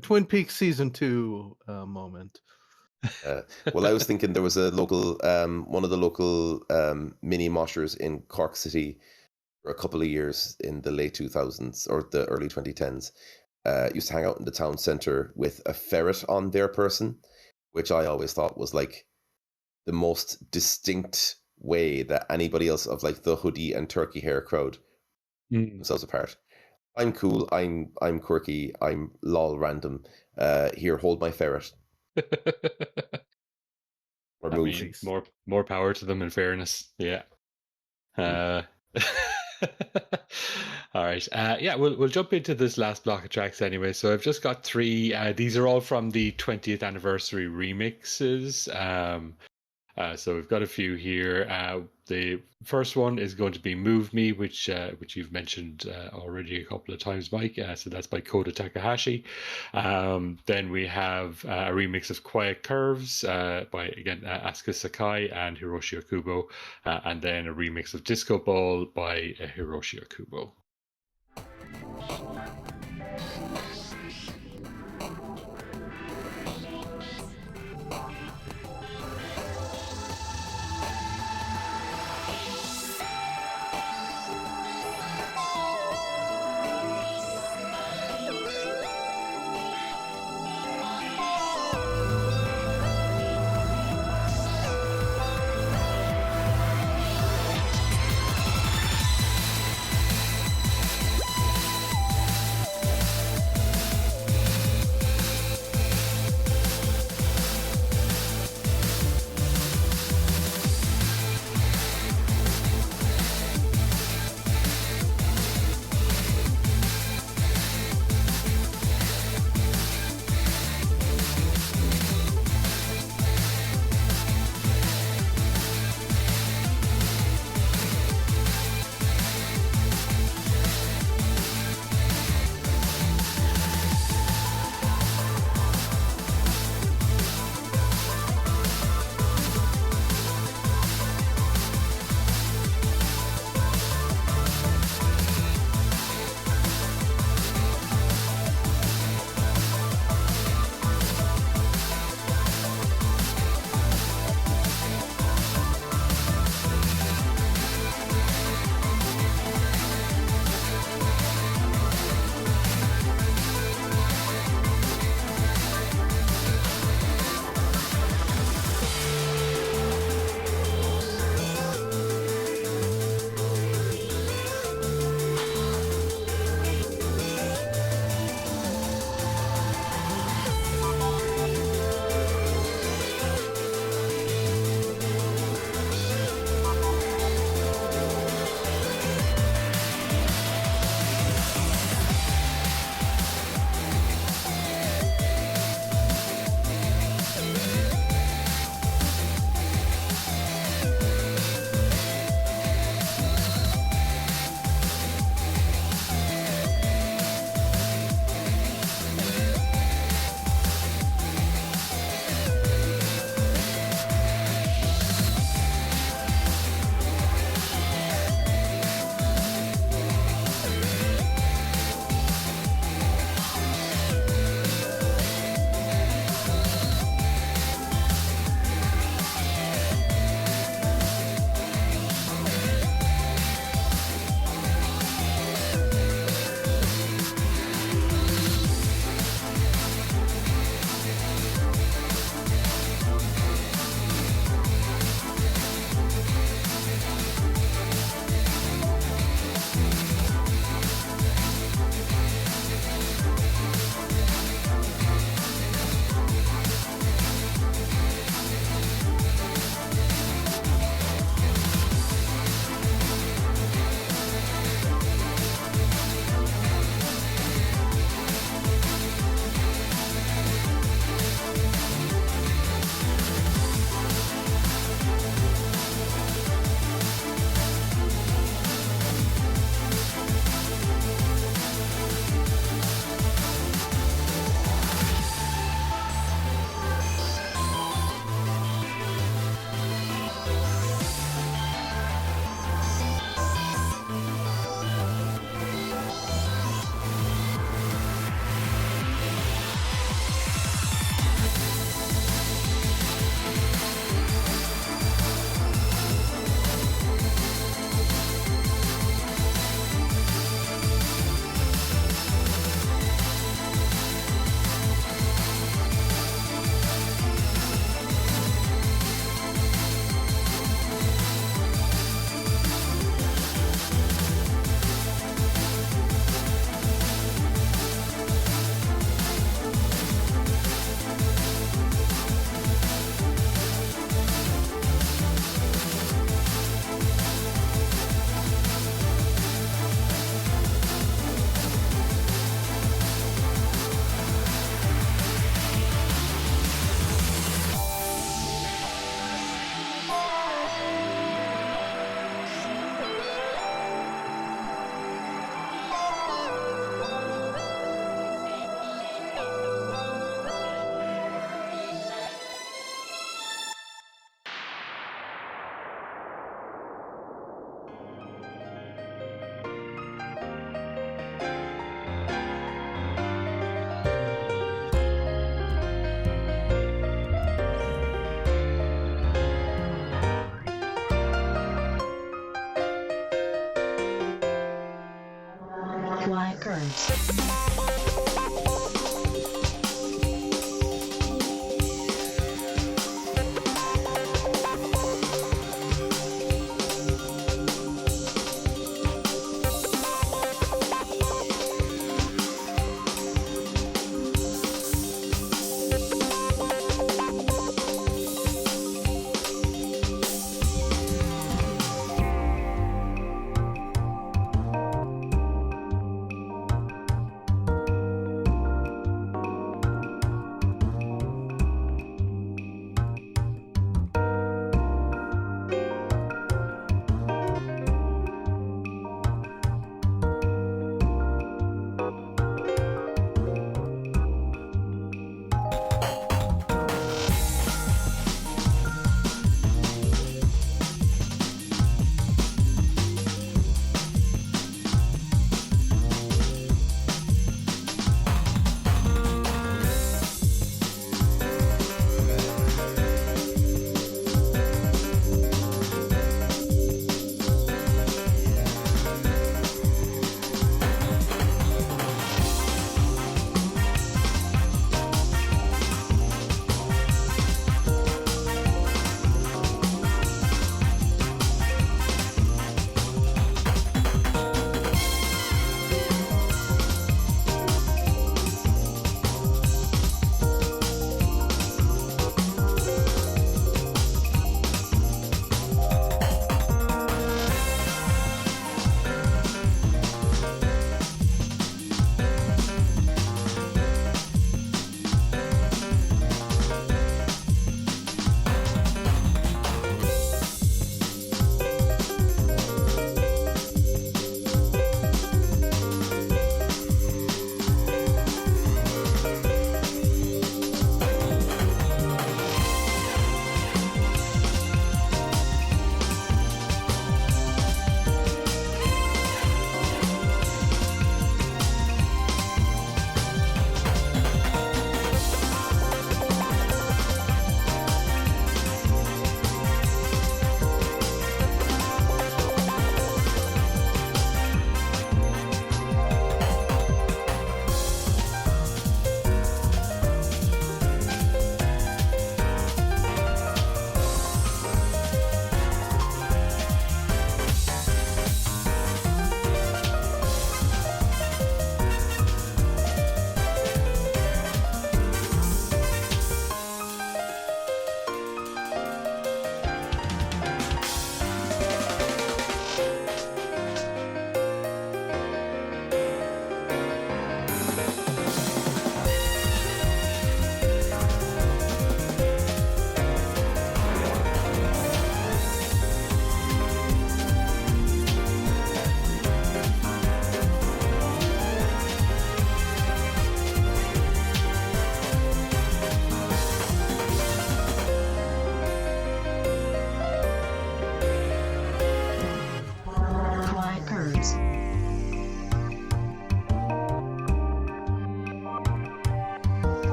Twin Peaks season 2 moment. well, I was thinking there was a local one of the local mini moshers in Cork City for a couple of years in the late 2000s or the early 2010s. Used to hang out in the town centre with a ferret on their person, which I always thought was like the most distinct way that anybody else of like the hoodie and turkey hair crowd themselves apart. I'm cool, I'm quirky, I'm lol random. Here, hold my ferret. Or move. More power to them, in fairness. Yeah. All right. We'll jump into this last block of tracks anyway. So I've just got 3. These are all from the 20th anniversary remixes. So we've got a few here. The first one is going to be "Move Me," which you've mentioned already a couple of times, Mike. So that's by Kohta Takahashi. Then we have a remix of "Quiet Curves" by again Asuka Sakai and Hiroshi Okubo, and then a remix of "Disco Ball" by Hiroshi Okubo.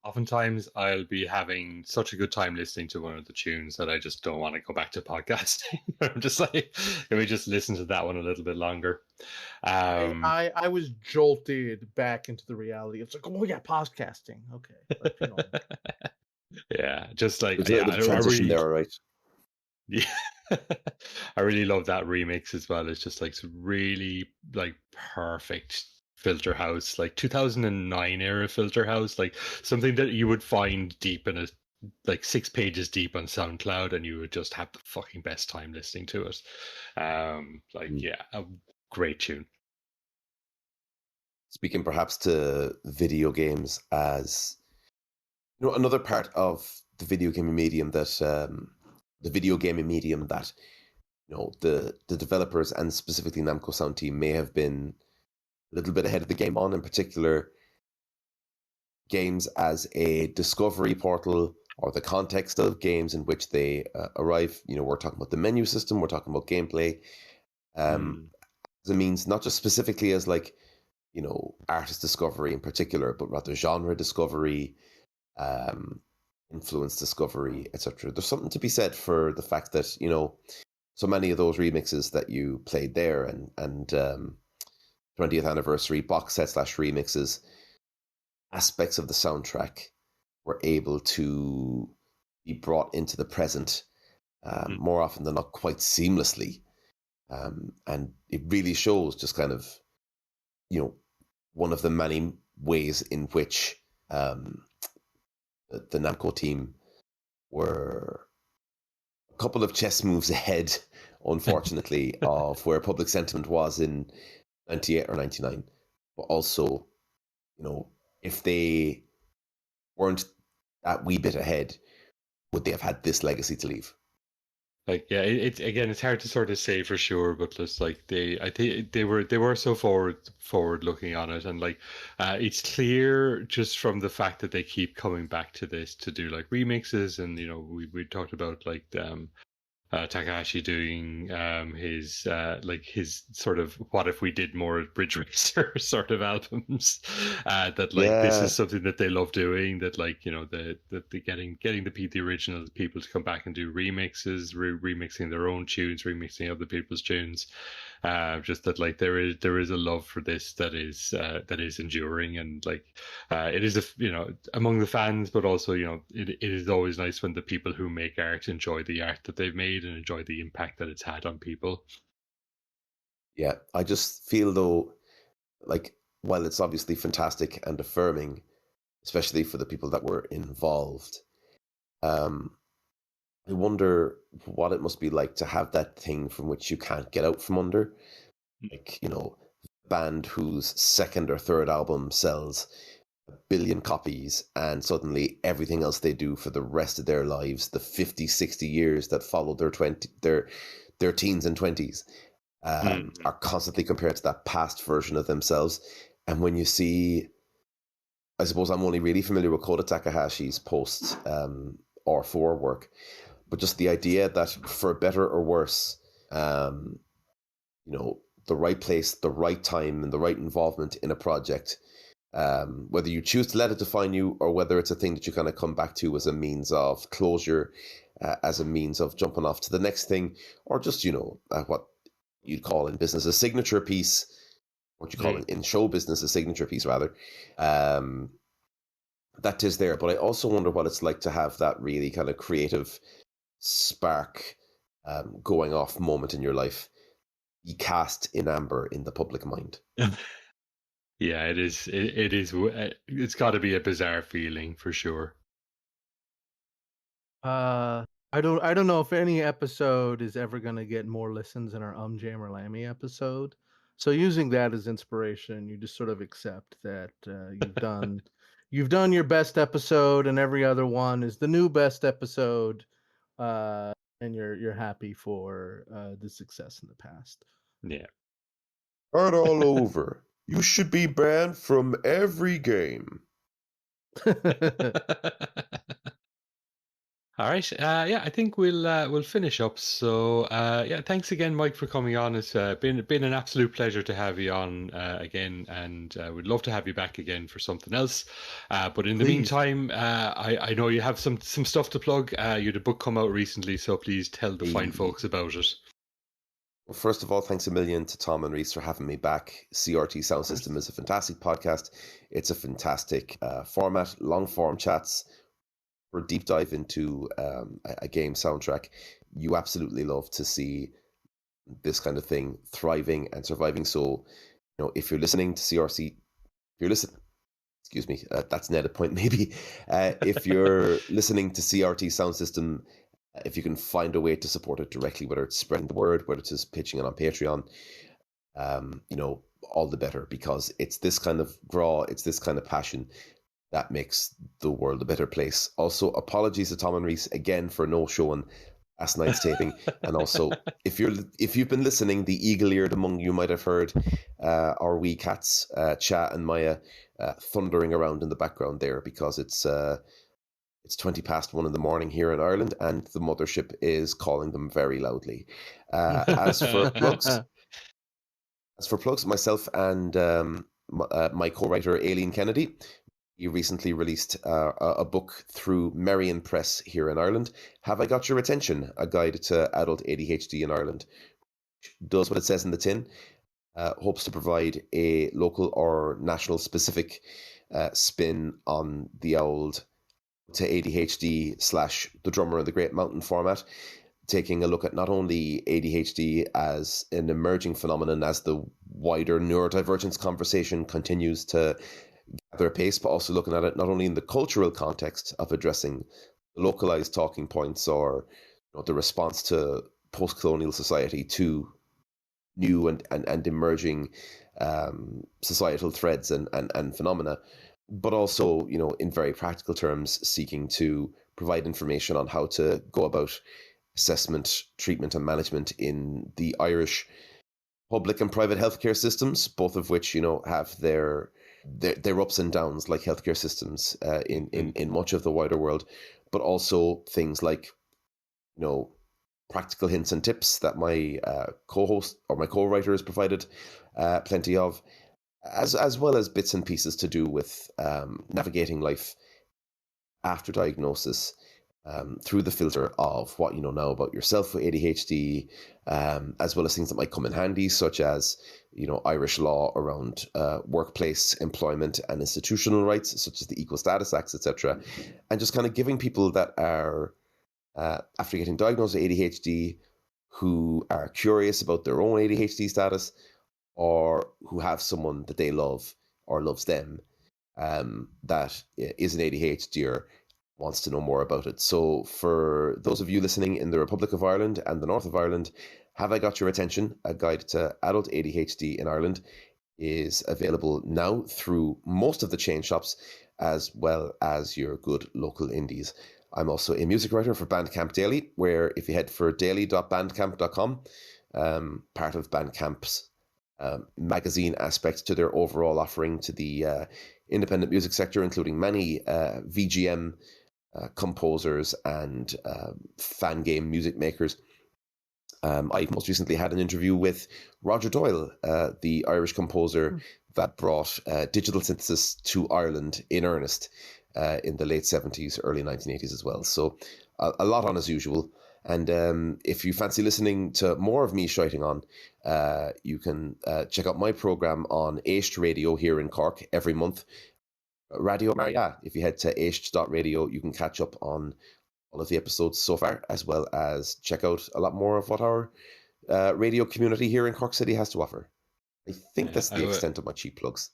Oftentimes, I'll be having such a good time listening to one of the tunes that I just don't want to go back to podcasting. I'm just like, can we just listen to that one a little bit longer? I was jolted back into the reality. It's like, oh yeah, podcasting. Okay, but Yeah, just like There's a little bit of transition there, all right? yeah, I really love that remix as well. It's just like some really like perfect filter house, like 2009 era filter house, like something that you would find deep in a like 6 pages deep on SoundCloud, and you would just have the fucking best time listening to it. Yeah, a great tune. Speaking perhaps to video games as another part of the video gaming medium that the developers and specifically Namco Sound Team may have been a little bit ahead of the game on, in particular games as a discovery portal or the context of games in which they arrive. We're talking about the menu system, we're talking about gameplay, as a means not just specifically as like artist discovery in particular, but rather genre discovery, influence discovery, etc. There's something to be said for the fact that so many of those remixes that you played there and 20th anniversary box set / remixes, aspects of the soundtrack were able to be brought into the present more often than not quite seamlessly, and it really shows just kind of one of the many ways in which the Namco team were a couple of chess moves ahead, unfortunately, of where public sentiment was in 98 or 99. But also, if they weren't that wee bit ahead, would they have had this legacy to leave? Like, yeah, it's hard to sort of say for sure, but just like I think they were so forward looking on it, and like it's clear just from the fact that they keep coming back to this to do like remixes, and we talked about like Takahashi doing his his sort of what if we did more Bridge Racer sort of albums, that like this is something that they love doing, that like the getting the original people to come back and do remixes, remixing their own tunes, remixing other people's tunes, just that like there is a love for this that is enduring, and like it is among the fans, but also it is always nice when the people who make art enjoy the art that they've made and enjoy the impact that it's had on people. Yeah, I just feel though, like while it's obviously fantastic and affirming, especially for the people that were involved, I wonder what it must be like to have that thing from which you can't get out from under. Like, band whose second or third album sells 1 billion copies, and suddenly everything else they do for the rest of their lives, the 50, 60 years that follow their teens and 20s, are constantly compared to that past version of themselves. And when you see, I suppose I'm only really familiar with Kohta Takahashi's post R4 work, but just the idea that for better or worse, the right place, the right time, and the right involvement in a project, whether you choose to let it define you or whether it's a thing that you kind of come back to as a means of closure, as a means of jumping off to the next thing, or just, what you'd call in business a signature piece, what you call in show business a signature piece, rather. That is there, but I also wonder what it's like to have that really kind of creative spark going off moment in your life, be cast in amber in the public mind. Yeah, it is. It's got to be a bizarre feeling for sure. I don't know if any episode is ever gonna get more listens than our Jam or Lammy episode. So using that as inspiration, you just sort of accept that you've done your best episode, and every other one is the new best episode, and you're happy for the success in the past. Yeah. Start all over. You should be banned from every game. All right. Yeah, I think we'll finish up. So yeah, thanks again, Mike, for coming on. It's been an absolute pleasure to have you on again, and we'd love to have you back again for something else. But in the Please. meantime, I know you have some stuff to plug. You had a book come out recently, so please tell the fine folks about it. Well, first of all, thanks a million to Tom and Reese for having me back. CRT Sound System is a fantastic podcast. It's a fantastic format, long form chats or deep dive into a game soundtrack. You absolutely love to see this kind of thing thriving and surviving. So, if you're listening to CRC, if you're listening, excuse me, that's net a point maybe. If you're listening to CRT Sound System, if you can find a way to support it directly, whether it's spreading the word, whether it's just pitching it on Patreon, all the better, because it's this kind of graw, it's this kind of passion that makes the world a better place. Also, apologies to Tom and Reese again for no showing last night's taping. And also, if you've been listening, the eagle-eared among you might have heard our wee cats, Cha and Maya, thundering around in the background there, because it's 20 past 1 in the morning here in Ireland, and the mothership is calling them very loudly. As for plugs, myself and my co-writer Aileen Kennedy, we recently released a book through Merrion Press here in Ireland. Have I Got Your Attention? A guide to adult ADHD in Ireland. Does what it says in the tin. Hopes to provide a local or national specific spin on the old to ADHD / the drummer in the Great Mountain format, taking a look at not only ADHD as an emerging phenomenon as the wider neurodivergence conversation continues to gather pace, but also looking at it not only in the cultural context of addressing localized talking points or the response to post-colonial society to new and emerging societal threads and phenomena, but also, in very practical terms, seeking to provide information on how to go about assessment, treatment, and management in the Irish public and private healthcare systems, both of which, have their ups and downs, like healthcare systems in much of the wider world, but also things like, practical hints and tips that my co-host or my co-writer has provided plenty of, as well as bits and pieces to do with navigating life after diagnosis, through the filter of what you know now about yourself with ADHD, as well as things that might come in handy, such as Irish law around workplace employment and institutional rights, such as the Equal Status Acts, etc., and just kind of giving people that are after getting diagnosed with ADHD, who are curious about their own ADHD status, or who have someone that they love or loves them that is an ADHDer, wants to know more about it. So for those of you listening in the Republic of Ireland and the North of Ireland, Have I Got Your Attention? A guide to adult ADHD in Ireland is available now through most of the chain shops, as well as your good local indies. I'm also a music writer for Bandcamp Daily, where if you head for daily.bandcamp.com, part of Bandcamp's magazine aspect to their overall offering to the independent music sector, including many VGM composers and fan game music makers. I most recently had an interview with Roger Doyle, the Irish composer that brought digital synthesis to Ireland in earnest in the late 70s, early 1980s as well. So a lot on as usual. And if you fancy listening to more of me shouting on, you can check out my program on Aisht Radio here in Cork every month. Radio Maria. If you head to aisht.radio, you can catch up on all of the episodes so far, as well as check out a lot more of what our radio community here in Cork City has to offer. I think that's the extent of my cheap plugs.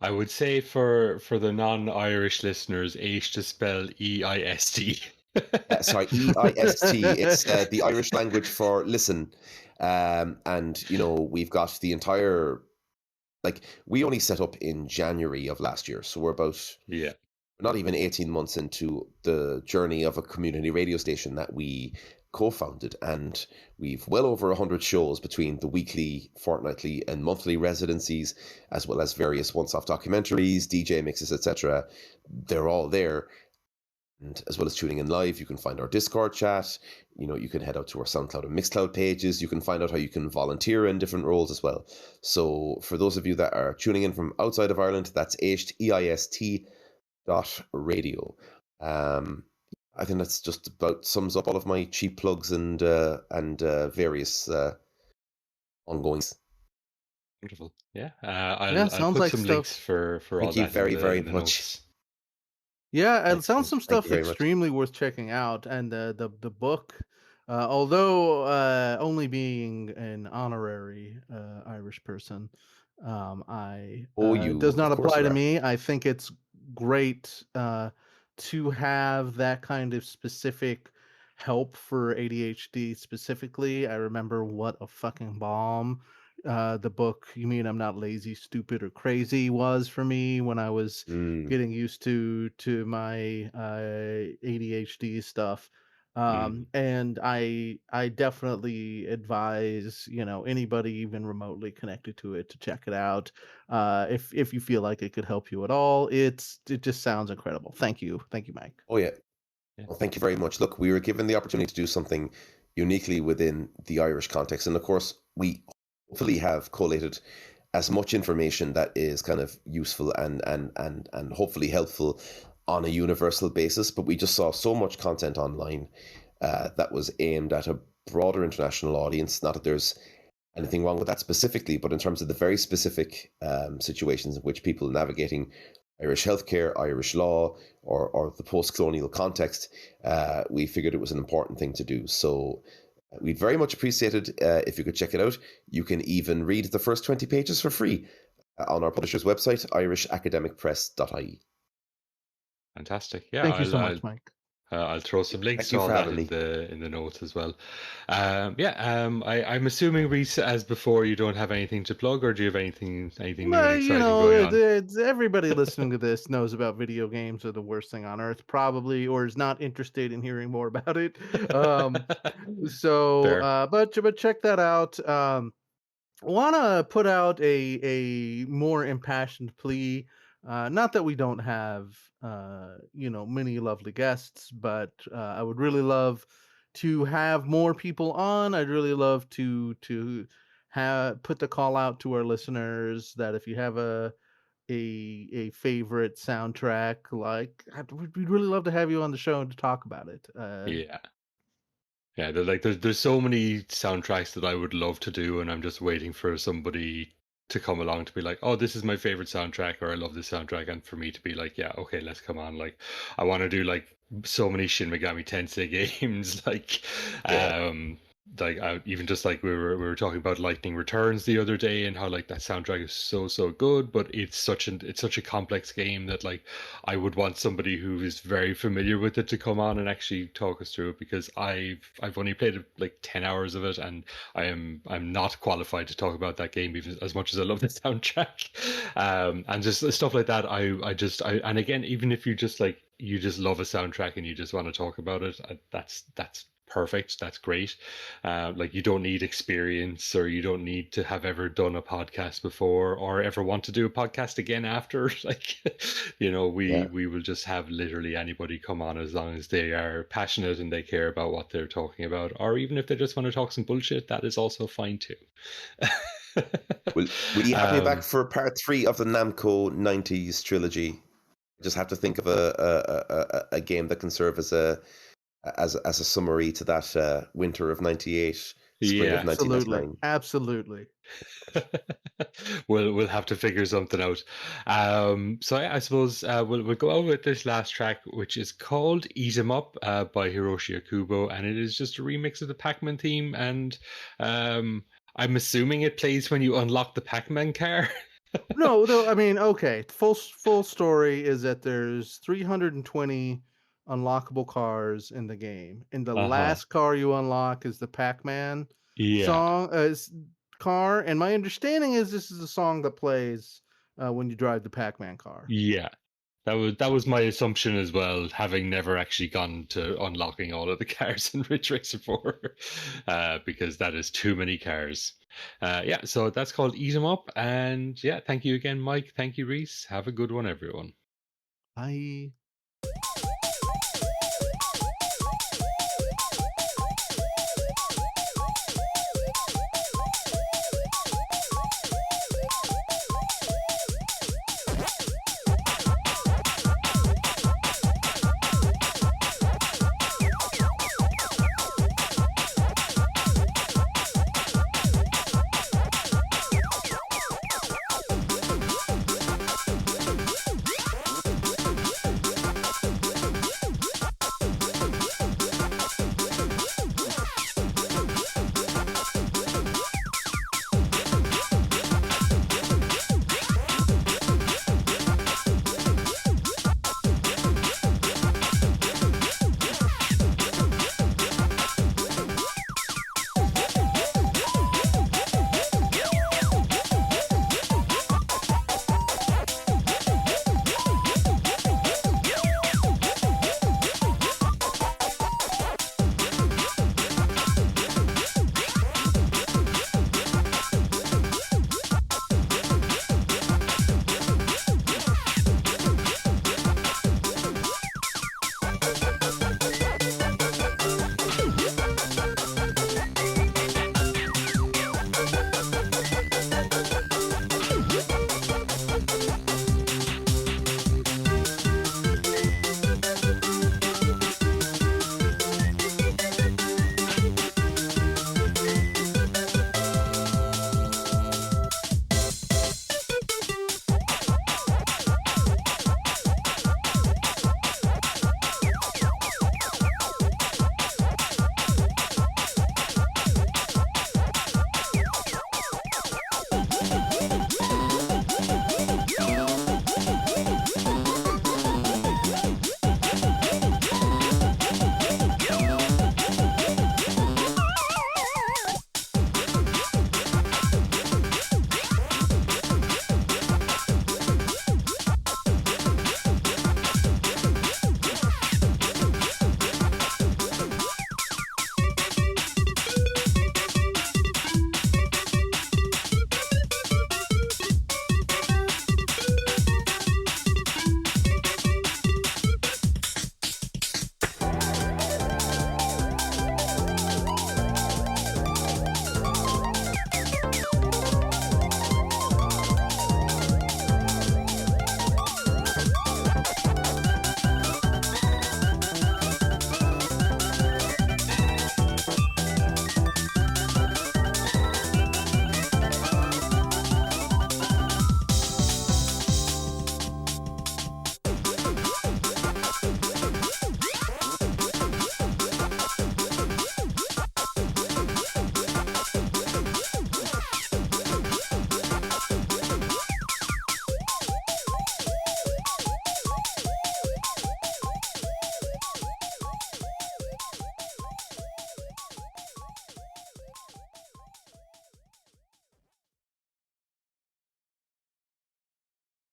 I would say for the non-Irish listeners, Aisht is spelled E-I-S-T. Sorry, E-I-S-T. It's the Irish language for listen. And, we've got the entire... we only set up in January of last year, so we're about... Yeah. Not even 18 months into the journey of a community radio station that we co-founded, and we've well over 100 shows between the weekly, fortnightly, and monthly residencies, as well as various once-off documentaries, DJ mixes, etc. They're all there. And as well as tuning in live, you can find our Discord chat. You can head out to our SoundCloud and Mixcloud pages. You can find out how you can volunteer in different roles as well. So for those of you that are tuning in from outside of Ireland, that's EIST.radio. I think that's just about sums up all of my cheap plugs and various ongoings. Wonderful. Yeah. Yeah, I'll sounds put like some stuff. links for all Thank you that very, very in the much. notes. Yeah, it sounds Excellent. some Thank stuff you very much. extremely worth checking out, and the book, although only being an honorary Irish person, I You, does not of course apply you to are. me. I think it's great to have that kind of specific help for ADHD specifically. I remember what a fucking bomb the book "You Mean I'm Not Lazy, Stupid, or Crazy" was for me when I was getting used to my ADHD stuff. And I definitely advise anybody even remotely connected to it to check it out. If you feel like it could help you at all, it just sounds incredible. Thank you, Mike. Oh, yeah. Yeah. Well, thank you very much. Look, we were given the opportunity to do something uniquely within the Irish context. And of course, we hopefully have collated as much information that is kind of useful and hopefully helpful on a universal basis. But we just saw so much content online that was aimed at a broader international audience. Not that there's anything wrong with that specifically, but in terms of the very specific situations in which people navigating Irish healthcare, Irish law, or the post-colonial context, we figured it was an important thing to do. So we'd very much appreciate it if you could check it out. You can even read the first 20 pages for free on our publisher's website, irishacademicpress.ie. Fantastic. Yeah. Thank you so much, Mike. I'll throw some links Thank to you all for that having in the notes as well. I'm assuming, Reese, as before, you don't have anything to plug, or do you have anything new and Well, exciting going on? everybody listening to this knows about video games are the worst thing on earth, probably, or is not interested in hearing more about it. Fair. But check that out. Want to put out a more impassioned plea. Not that we don't have many lovely guests, but I would really love to have more people on. I'd really love to have put the call out to our listeners that if you have a favorite soundtrack, we'd really love to have you on the show and to talk about it. Yeah. Yeah, there's so many soundtracks that I would love to do, and I'm just waiting for somebody to come along to be like, oh, this is my favorite soundtrack, or I love this soundtrack, and for me to be like, yeah, okay, let's come on. Like, I want to do like so many Shin Megami Tensei games, even just like we were talking about Lightning Returns the other day, and how like that soundtrack is so good, but it's such a complex game that like I would want somebody who is very familiar with it to come on and actually talk us through it, because I've only played like 10 hours of it, and I'm not qualified to talk about that game even as much as I love the soundtrack. And just stuff like that. And again, even if you just love a soundtrack and you just want to talk about it, that's perfect. That's great. Like, you don't need experience, or you don't need to have ever done a podcast before, or ever want to do a podcast again after. Like, we will just have literally anybody come on, as long as they are passionate and they care about what they're talking about, or even if they just want to talk some bullshit, that is also fine too. Will you have me back for part 3 of the Namco 90s trilogy? I just have to think of a game that can serve as a summary to that winter of 98, spring of 1999. Absolutely. We'll have to figure something out. So I suppose we'll go out with this last track, which is called "Eat 'Em Up" by Hiroshi Okubo, and it is just a remix of the Pac-Man theme. And I'm assuming it plays when you unlock the Pac-Man car. No, I mean, okay. Full story is that there's 320 unlockable cars in the game, and the last car you unlock is the Pac-Man car. And my understanding is this is a song that plays when you drive the Pac-Man car. Yeah. That was my assumption as well, having never actually gone to unlocking all of the cars in Ridge Racer 4, because that is too many cars. So that's called Eat 'Em Up. And yeah, thank you again, Mike. Thank you, Reese. Have a good one, everyone. Bye.